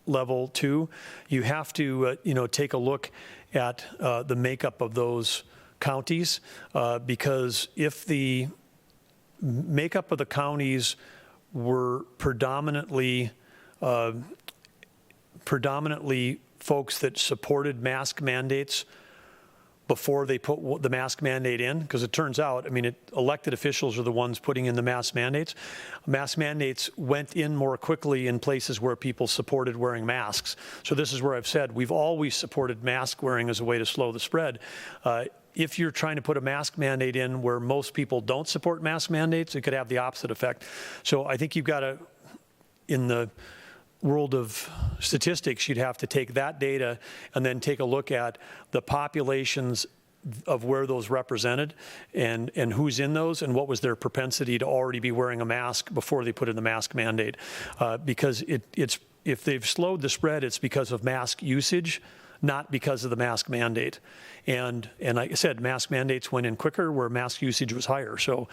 level too. You have to, take a look at the makeup of those counties, because if the makeup of the counties were predominantly folks that supported mask mandates before they put the mask mandate in, because it turns out, elected officials are the ones putting in the mask mandates. Mask mandates went in more quickly in places where people supported wearing masks. So this is where I've said we've always supported mask wearing as a way to slow the spread. If you're trying to put a mask mandate in where most people don't support mask mandates, it could have the opposite effect. So I think you've got to, in the world of statistics, you'd have to take that data and then take a look at the populations of where those represented and who's in those and what was their propensity to already be wearing a mask before they put in the mask mandate. Because it's if they've slowed the spread, it's because of mask usage, not because of the mask mandate. And like I said, mask mandates went in quicker where mask usage was higher. So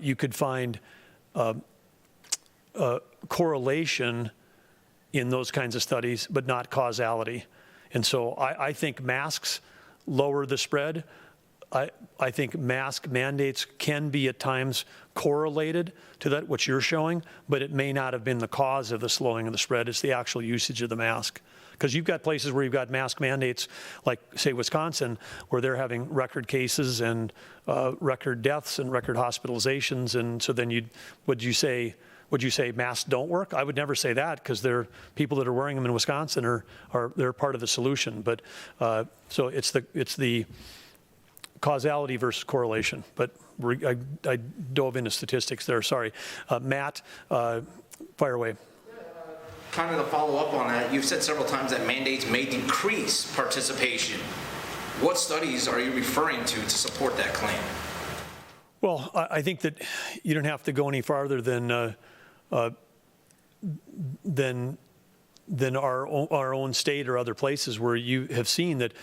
you could find correlation in those kinds of studies, but not causality. And so I think masks lower the spread. I think mask mandates can be at times correlated to that, what you're showing, but it may not have been the cause of the slowing of the spread. It's the actual usage of the mask. Because you've got places where you've got mask mandates, like, say, Wisconsin, where they're having record cases and record deaths and record hospitalizations. And so then would you say masks don't work? I would never say that, because there are people that are wearing them in Wisconsin they're part of the solution. But so it's the causality versus correlation. But I dove into statistics there. Sorry, Matt, fire away. Kind of to follow up on that, you've said several times that mandates may decrease participation. What studies are you referring to support that claim? Well, I think that you don't have to go any farther than our own state or other places where you have seen that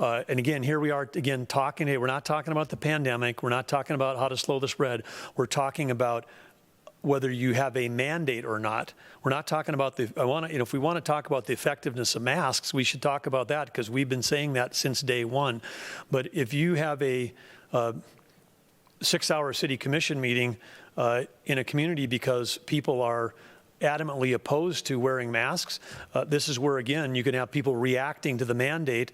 and again, here we are talking. We're not talking about the pandemic. We're not talking about how to slow the spread. We're talking about whether you have a mandate or not. We're not talking about if we want to talk about the effectiveness of masks, we should talk about that, because we've been saying that since day one. But if you have a 6-hour city commission meeting in a community because people are adamantly opposed to wearing masks, this is where, again, you can have people reacting to the mandate,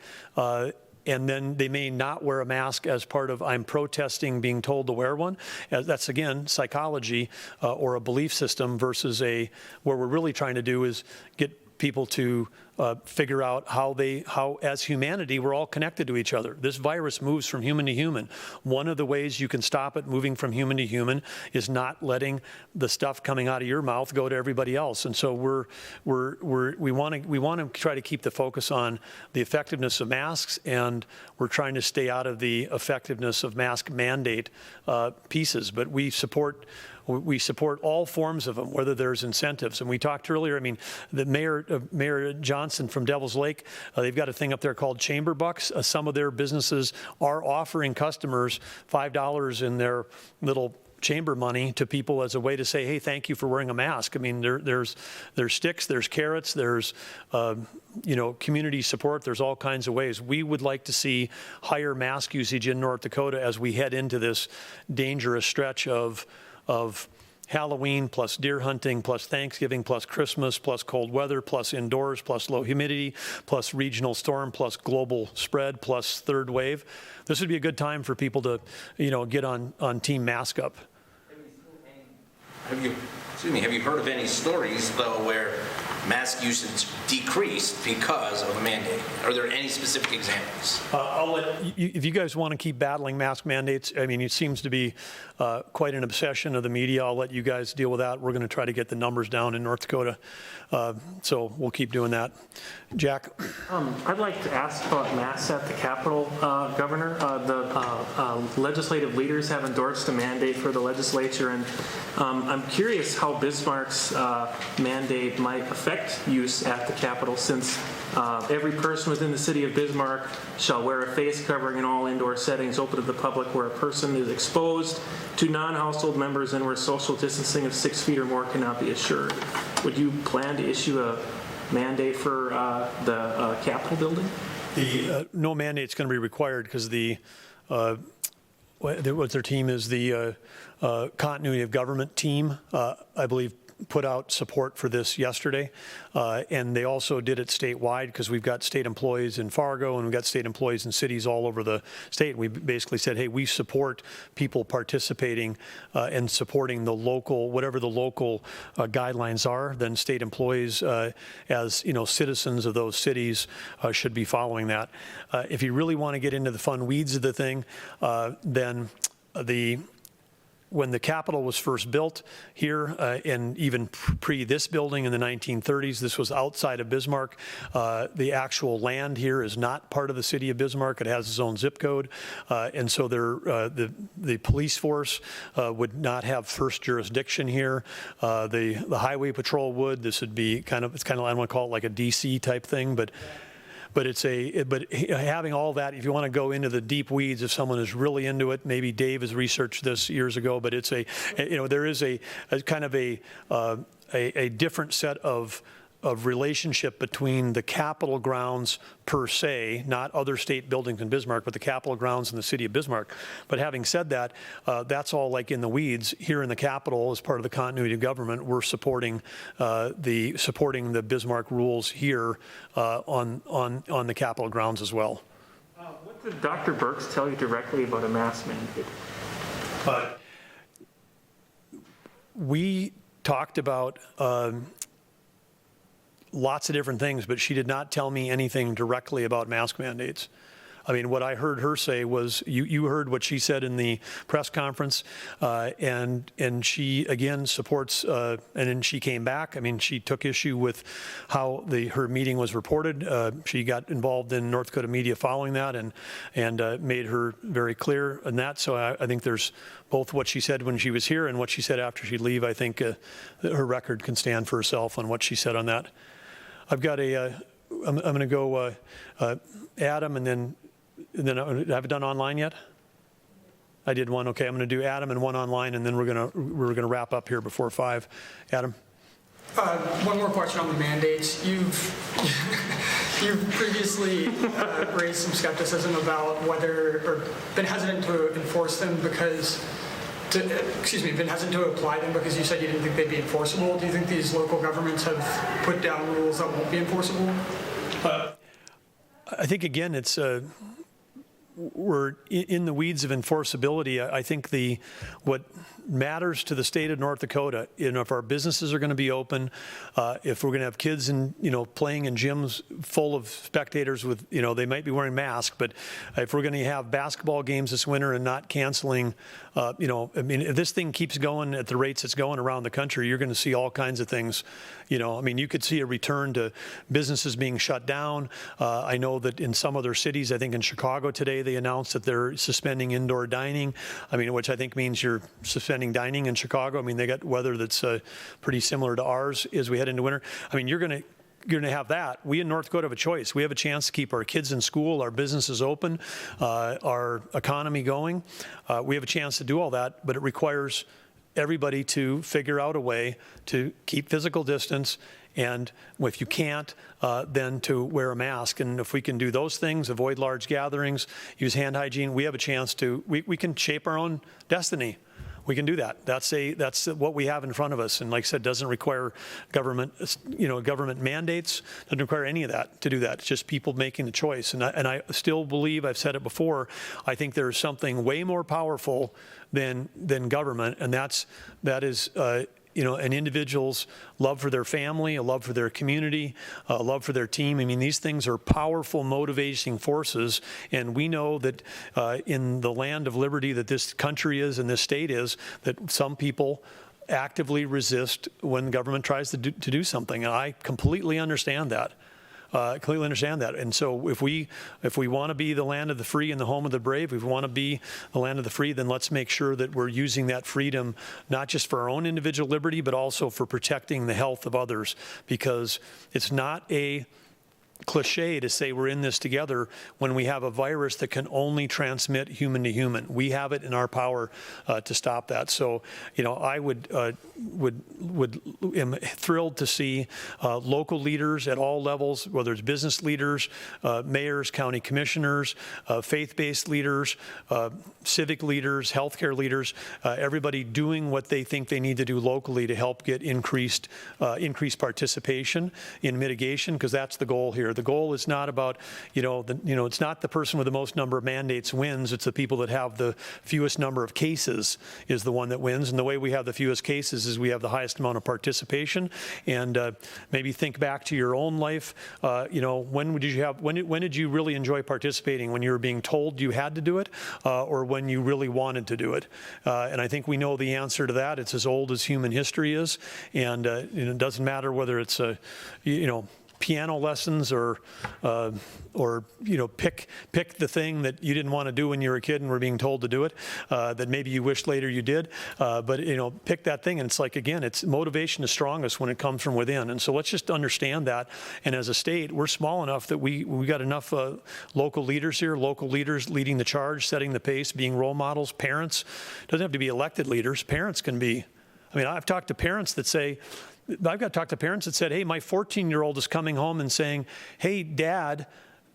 and then they may not wear a mask as part of I'm protesting being told to wear one. That's, again, psychology or a belief system versus where we're really trying to do is get people to figure out how as humanity we're all connected to each other. This virus moves from human to human. One of the ways you can stop it moving from human to human is not letting the stuff coming out of your mouth go to everybody else. And so we want to try to keep the focus on the effectiveness of masks, and we're trying to stay out of the effectiveness of mask mandate pieces. But we support all forms of them, whether there's incentives. And we talked earlier, I mean, the Mayor Johnson from Devil's Lake, they've got a thing up there called Chamber Bucks. Some of their businesses are offering customers $5 in their little chamber money to people as a way to say, hey, thank you for wearing a mask. I mean, there's sticks, there's carrots, there's community support. There's all kinds of ways. We would like to see higher mask usage in North Dakota as we head into this dangerous stretch of Halloween plus deer hunting plus Thanksgiving plus Christmas plus cold weather plus indoors plus low humidity plus regional storm plus global spread plus third wave. This would be a good time for people to, get on team mask up. Have you heard of any stories, though, where mask usage decreased because of a mandate? Are there any specific examples? I'll let you, if you guys want to keep battling mask mandates, I mean, it seems to be quite an obsession of the media. I'll let you guys deal with that. We're going to try to get the numbers down in North Dakota. So we'll keep doing that. Jack? I'd like to ask about masks at the Capitol, Governor. The legislative leaders have endorsed a mandate for the legislature, and I'm curious how Bismarck's mandate might affect use at the Capitol, since every person within the city of Bismarck shall wear a face covering in all indoor settings open to the public where a person is exposed to non-household members and where social distancing of 6 feet or more cannot be assured. Would you plan to issue a mandate for the Capitol building? No mandate's going to be required because what their team is, the continuity of government team, I believe, put out support for this yesterday, and they also did it statewide because we've got state employees in Fargo and we've got state employees in cities all over the state. We basically said, hey, we support people participating and supporting the local, whatever the local guidelines are, then state employees as citizens of those cities should be following that. If you really want to get into the fun weeds of the thing, then when the Capitol was first built here, and even pre this building in the 1930s, this was outside of Bismarck. The actual land here is not part of the city of Bismarck. It has its own zip code. And so the police force would not have first jurisdiction here. The highway patrol would. This would be it's kind of, I don't want to call it like a DC type thing, but having all that, if you want to go into the deep weeds, if someone is really into it, maybe Dave has researched this years ago, but it's there is a kind of a different set of relationship between the Capitol grounds per se, not other state buildings in Bismarck, but the Capitol grounds in the city of Bismarck. But having said that, that's all like in the weeds. Here in the Capitol, as part of the continuity of government, we're supporting the Bismarck rules here on the Capitol grounds as well. What did Dr. Birx tell you directly about a mask mandate? We talked about lots of different things, but she did not tell me anything directly about mask mandates. I mean, what I heard her say was, you heard what she said in the press conference, and she again supports, and then she came back. I mean, she took issue with how her meeting was reported. She got involved in North Dakota media following that, and made her very clear in that. So I think there's both what she said when she was here and what she said after she'd leave. I think her record can stand for herself on what she said on that. I've got I'm going to go Adam, and then I haven't done online yet? I did one. Okay, I'm going to do Adam and one online, and then we're going to wrap up here before 5. Adam? One more question on the mandates. You've previously raised some skepticism about whether, or been hesitant to enforce them been hesitant to apply them because you said you didn't think they'd be enforceable. Do you think these local governments have put down rules that won't be enforceable? I think, again, it's we're in the weeds of enforceability. I think what matters to the state of North Dakota, if our businesses are going to be open, if we're going to have kids playing in gyms full of spectators with, they might be wearing masks, but if we're going to have basketball games this winter and not canceling, if this thing keeps going at the rates it's going around the country, you're going to see all kinds of things. You could see a return to businesses being shut down. I know that in some other cities, I think in Chicago today, they announced that they're suspending indoor dining, which I think means you're suspending dining in Chicago. They got weather that's pretty similar to ours as we head into winter. You're going to have that. We in North Dakota have a choice. We have a chance to keep our kids in school, our businesses open, our economy going. We have a chance to do all that, but it requires everybody to figure out a way to keep physical distance, and if you can't, then to wear a mask. And if we can do those things, avoid large gatherings, use hand hygiene, we have a chance to, we can shape our own destiny. We can do that. That's what we have in front of us. And like I said, doesn't require government mandates, doesn't require any of that to do that. It's just people making the choice. And I still believe, I've said it before, I think there's something way more powerful than government, and that is an individual's love for their family, a love for their community, a love for their team. These things are powerful motivating forces, and we know that in the land of liberty that this country is and this state is, that some people actively resist when the government tries to do something, and I completely understand that. And so if we want to be the land of the free and the home of the brave, if we want to be the land of the free, then let's make sure that we're using that freedom not just for our own individual liberty, but also for protecting the health of others, because it's not a cliche to say we're in this together when we have a virus that can only transmit human to human. We have it in our power to stop that. So, I am thrilled to see local leaders at all levels, whether it's business leaders, mayors, county commissioners, faith-based leaders, civic leaders, healthcare leaders, everybody doing what they think they need to do locally to help get increased participation in mitigation, because that's the goal here. The goal is not about, it's not the person with the most number of mandates wins. It's the people that have the fewest number of cases is the one that wins. And the way we have the fewest cases is we have the highest amount of participation. And maybe think back to your own life. When did you really enjoy participating? When you were being told you had to do it, or when you really wanted to do it? And I think we know the answer to that. It's as old as human history is, and it doesn't matter whether it's piano lessons or pick the thing that you didn't want to do when you were a kid and were being told to do it, that maybe you wished later you did, but pick that thing. And it's like, again, it's motivation is strongest when it comes from within. And so let's just understand that. And as a state, we're small enough that we got enough local leaders here, local leaders leading the charge, setting the pace, being role models. Parents, doesn't have to be elected leaders. Parents can be. I've talked to parents that say, I've got to talk to parents that said, hey, my 14-year-old is coming home and saying, hey, Dad,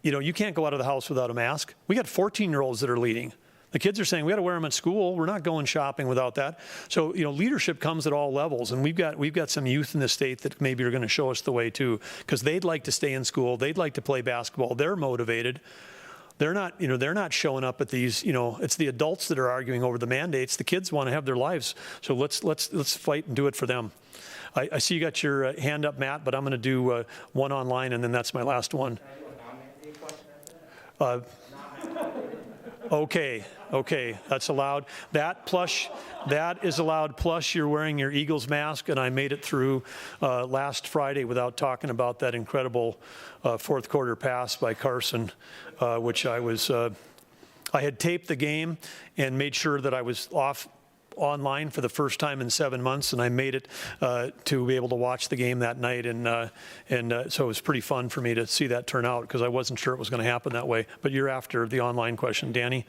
you can't go out of the house without a mask. We got 14-year-olds that are leading. The kids are saying, we got to wear them at school. We're not going shopping without that. So, leadership comes at all levels. And we've got some youth in the state that maybe are going to show us the way too, because they'd like to stay in school. They'd like to play basketball. They're motivated. They're not showing up at these, it's the adults that are arguing over the mandates. The kids want to have their lives. So let's fight and do it for them. I see you got your hand up, Matt, but I'm going to do one online, and then that's my last one. Okay, that's allowed. That is allowed, plus you're wearing your Eagles mask, and I made it through last Friday without talking about that incredible fourth quarter pass by Carson, which I had taped the game and made sure that I was online for the first time in 7 months, and I made it to be able to watch the game that night, and so it was pretty fun for me to see that turn out, because I wasn't sure it was going to happen that way. But you're after the online question, Danny.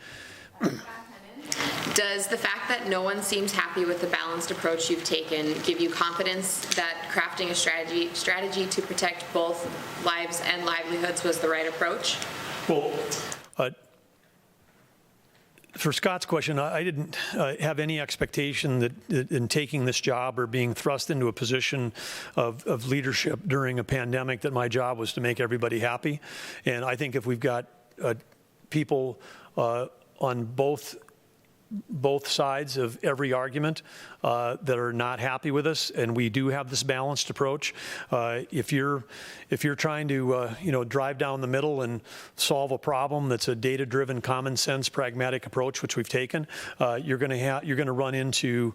Does the fact that no one seems happy with the balanced approach you've taken give you confidence that crafting a strategy to protect both lives and livelihoods was the right approach? Well, for Scott's question, I didn't have any expectation that in taking this job or being thrust into a position of leadership during a pandemic that my job was to make everybody happy. And I think if we've got people on both sides of every argument that are not happy with us, and we do have this balanced approach. If you're trying to drive down the middle and solve a problem that's a data-driven, common sense, pragmatic approach, which we've taken, you're going to run into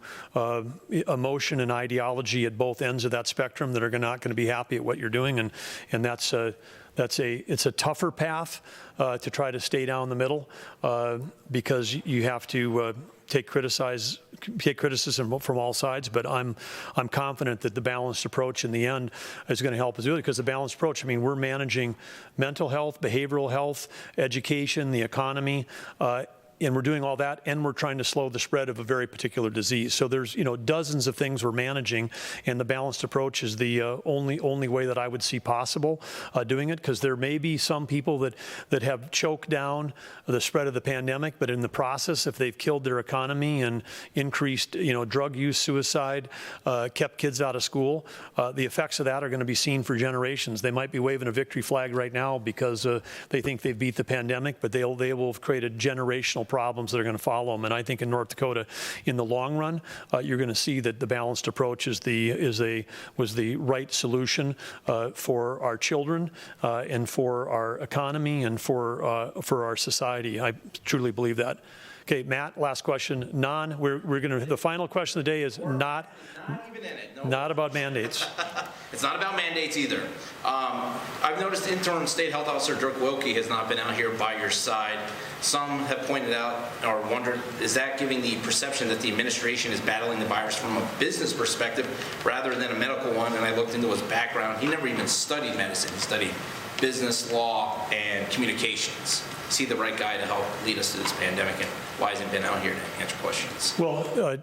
emotion and ideology at both ends of that spectrum that are not going to be happy at what you're doing, and it's a tougher path to try to stay down the middle because you have to take criticism from all sides. But I'm confident that the balanced approach in the end is going to help us do it, because the balanced approach, I mean, we're managing mental health, behavioral health, education, the economy, and we're doing all that, and we're trying to slow the spread of a very particular disease. So there's dozens of things we're managing, and the balanced approach is the only way that I would see possible doing it, because there may be some people that have choked down the spread of the pandemic, but in the process, if they've killed their economy and increased drug use, suicide, kept kids out of school, the effects of that are going to be seen for generations. They might be waving a victory flag right now because they think they've beat the pandemic, but they will have created generational problems that are going to follow them. And I think in North Dakota, in the long run, you're going to see that the balanced approach was the right solution for our children and for our economy and for our society. I truly believe that. Okay, Matt, last question. The final question of the day is not even in it. No. Not about mandates. It's not about mandates either. I've noticed interim state health officer Dirk Wilkie has not been out here by your side. Some have pointed out or wondered, is that giving the perception that the administration is battling the virus from a business perspective rather than a medical one? And I looked into his background. He never even studied medicine. He studied business, law, and communications. Is he the right guy to help lead us through this pandemic, and why hasn't he been out here to answer questions? Well,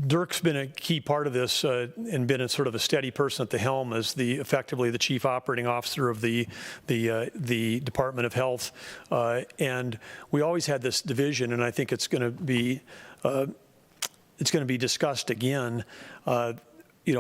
Dirk's been a key part of this and been a sort of a steady person at the helm as effectively the chief operating officer of the Department of Health, and we always had this division, and I think it's going to be discussed again.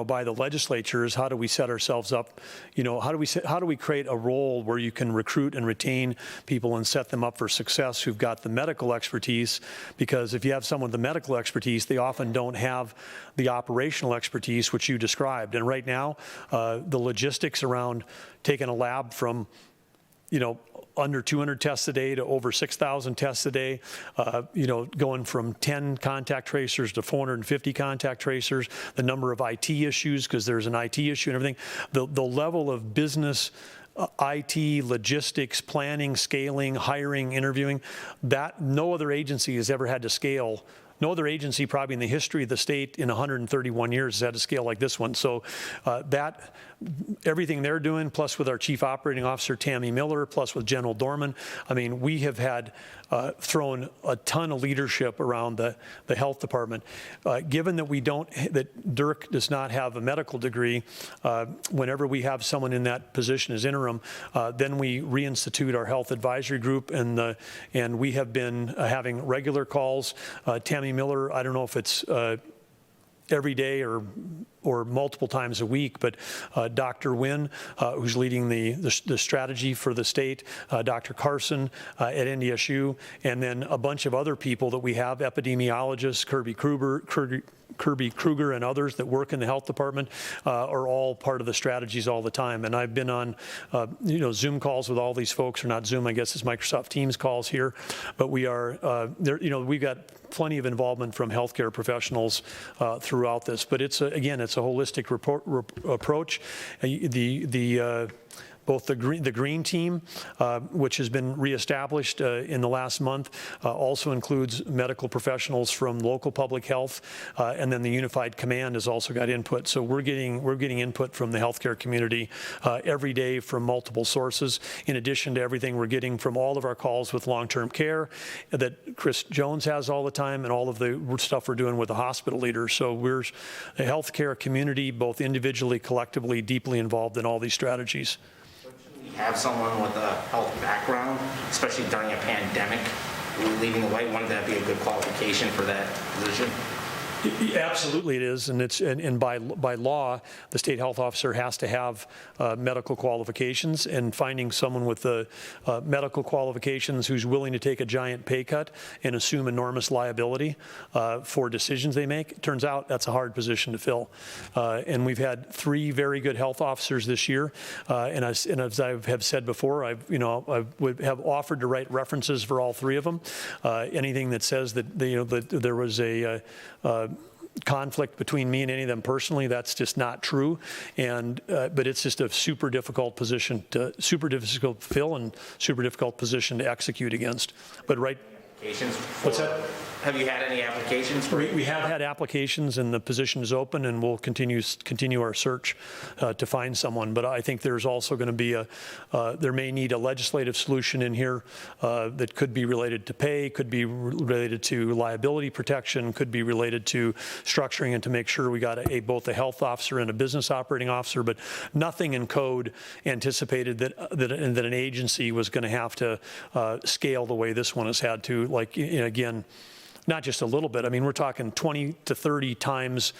By the legislatures, how do we set ourselves up? How do we create a role where you can recruit and retain people and set them up for success who've got the medical expertise? Because if you have someone with the medical expertise, they often don't have the operational expertise which you described. And right now, the logistics around taking a lab from, under 200 tests a day to over 6,000 tests a day, going from 10 contact tracers to 450 contact tracers, the number of IT issues, because there's an IT issue and everything, the level of business, IT, logistics, planning, scaling, hiring, interviewing, that no other agency has ever had to scale. No other agency probably in the history of the state in 131 years has had a scale like this one. So everything they're doing, plus with our chief operating officer, Tammy Miller, plus with General Dorman, I mean, we have had thrown a ton of leadership around the health department. Given that Dirk does not have a medical degree, whenever we have someone in that position as interim, then we reinstitute our health advisory group, and we have been having regular calls. Tammy Miller, I don't know if it's every day or multiple times a week, but Dr. Wynn, who's leading the strategy for the state, Dr. Carson at NDSU, and then a bunch of other people that we have, epidemiologists, Kirby Kruger and others that work in the health department are all part of the strategies all the time. And I've been on Zoom calls with all these folks, or not Zoom, I guess it's Microsoft Teams calls here, but we are we've got plenty of involvement from healthcare professionals throughout this. But it's a holistic approach. both the green team, which has been reestablished in the last month, also includes medical professionals from local public health, and then the Unified Command has also got input. So we're getting input from the healthcare community every day from multiple sources, in addition to everything we're getting from all of our calls with long-term care that Chris Jones has all the time, and all of the stuff we're doing with the hospital leaders. So we're a healthcare community, both individually, collectively, deeply involved in all these strategies. Have someone with a health background, especially during a pandemic, leading the way, wouldn't that be a good qualification for that position? Absolutely it is, and by law, the state health officer has to have medical qualifications, and finding someone with the medical qualifications who's willing to take a giant pay cut and assume enormous liability for decisions they make, turns out that's a hard position to fill. And we've had 3 very good health officers this year, and as I have said before, I would have offered to write references for all 3 of them. Anything that says that that there was a conflict between me and any of them personally, that's just not true. And but it's just a super difficult position to fill, and super difficult position to execute against. But right. What's that? Have you had any applications? We have had applications, and the position is open, and we'll continue our search to find someone. But I think there's also going to be there may need a legislative solution in here that could be related to pay, could be related to liability protection, could be related to structuring, and to make sure we got both a health officer and a business operating officer. But nothing in code anticipated that an agency was going to have to scale the way this one has had to. Like, again, not just a little bit. I mean, we're talking 20 to 30 times.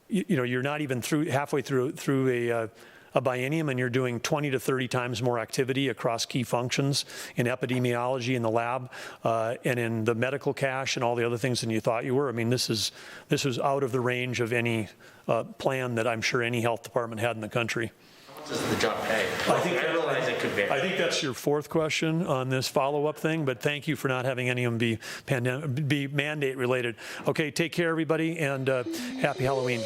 You're not even halfway through a biennium, and you're doing 20 to 30 times more activity across key functions in epidemiology, in the lab, and in the medical cache, and all the other things than you thought you were. I mean, this was out of the range of any plan that I'm sure any health department had in the country. Does the job pay? I realize it could vary. I think that's your 4th question on this follow-up thing, but thank you for not having any of them be mandate related. Okay, take care, everybody, and happy Halloween.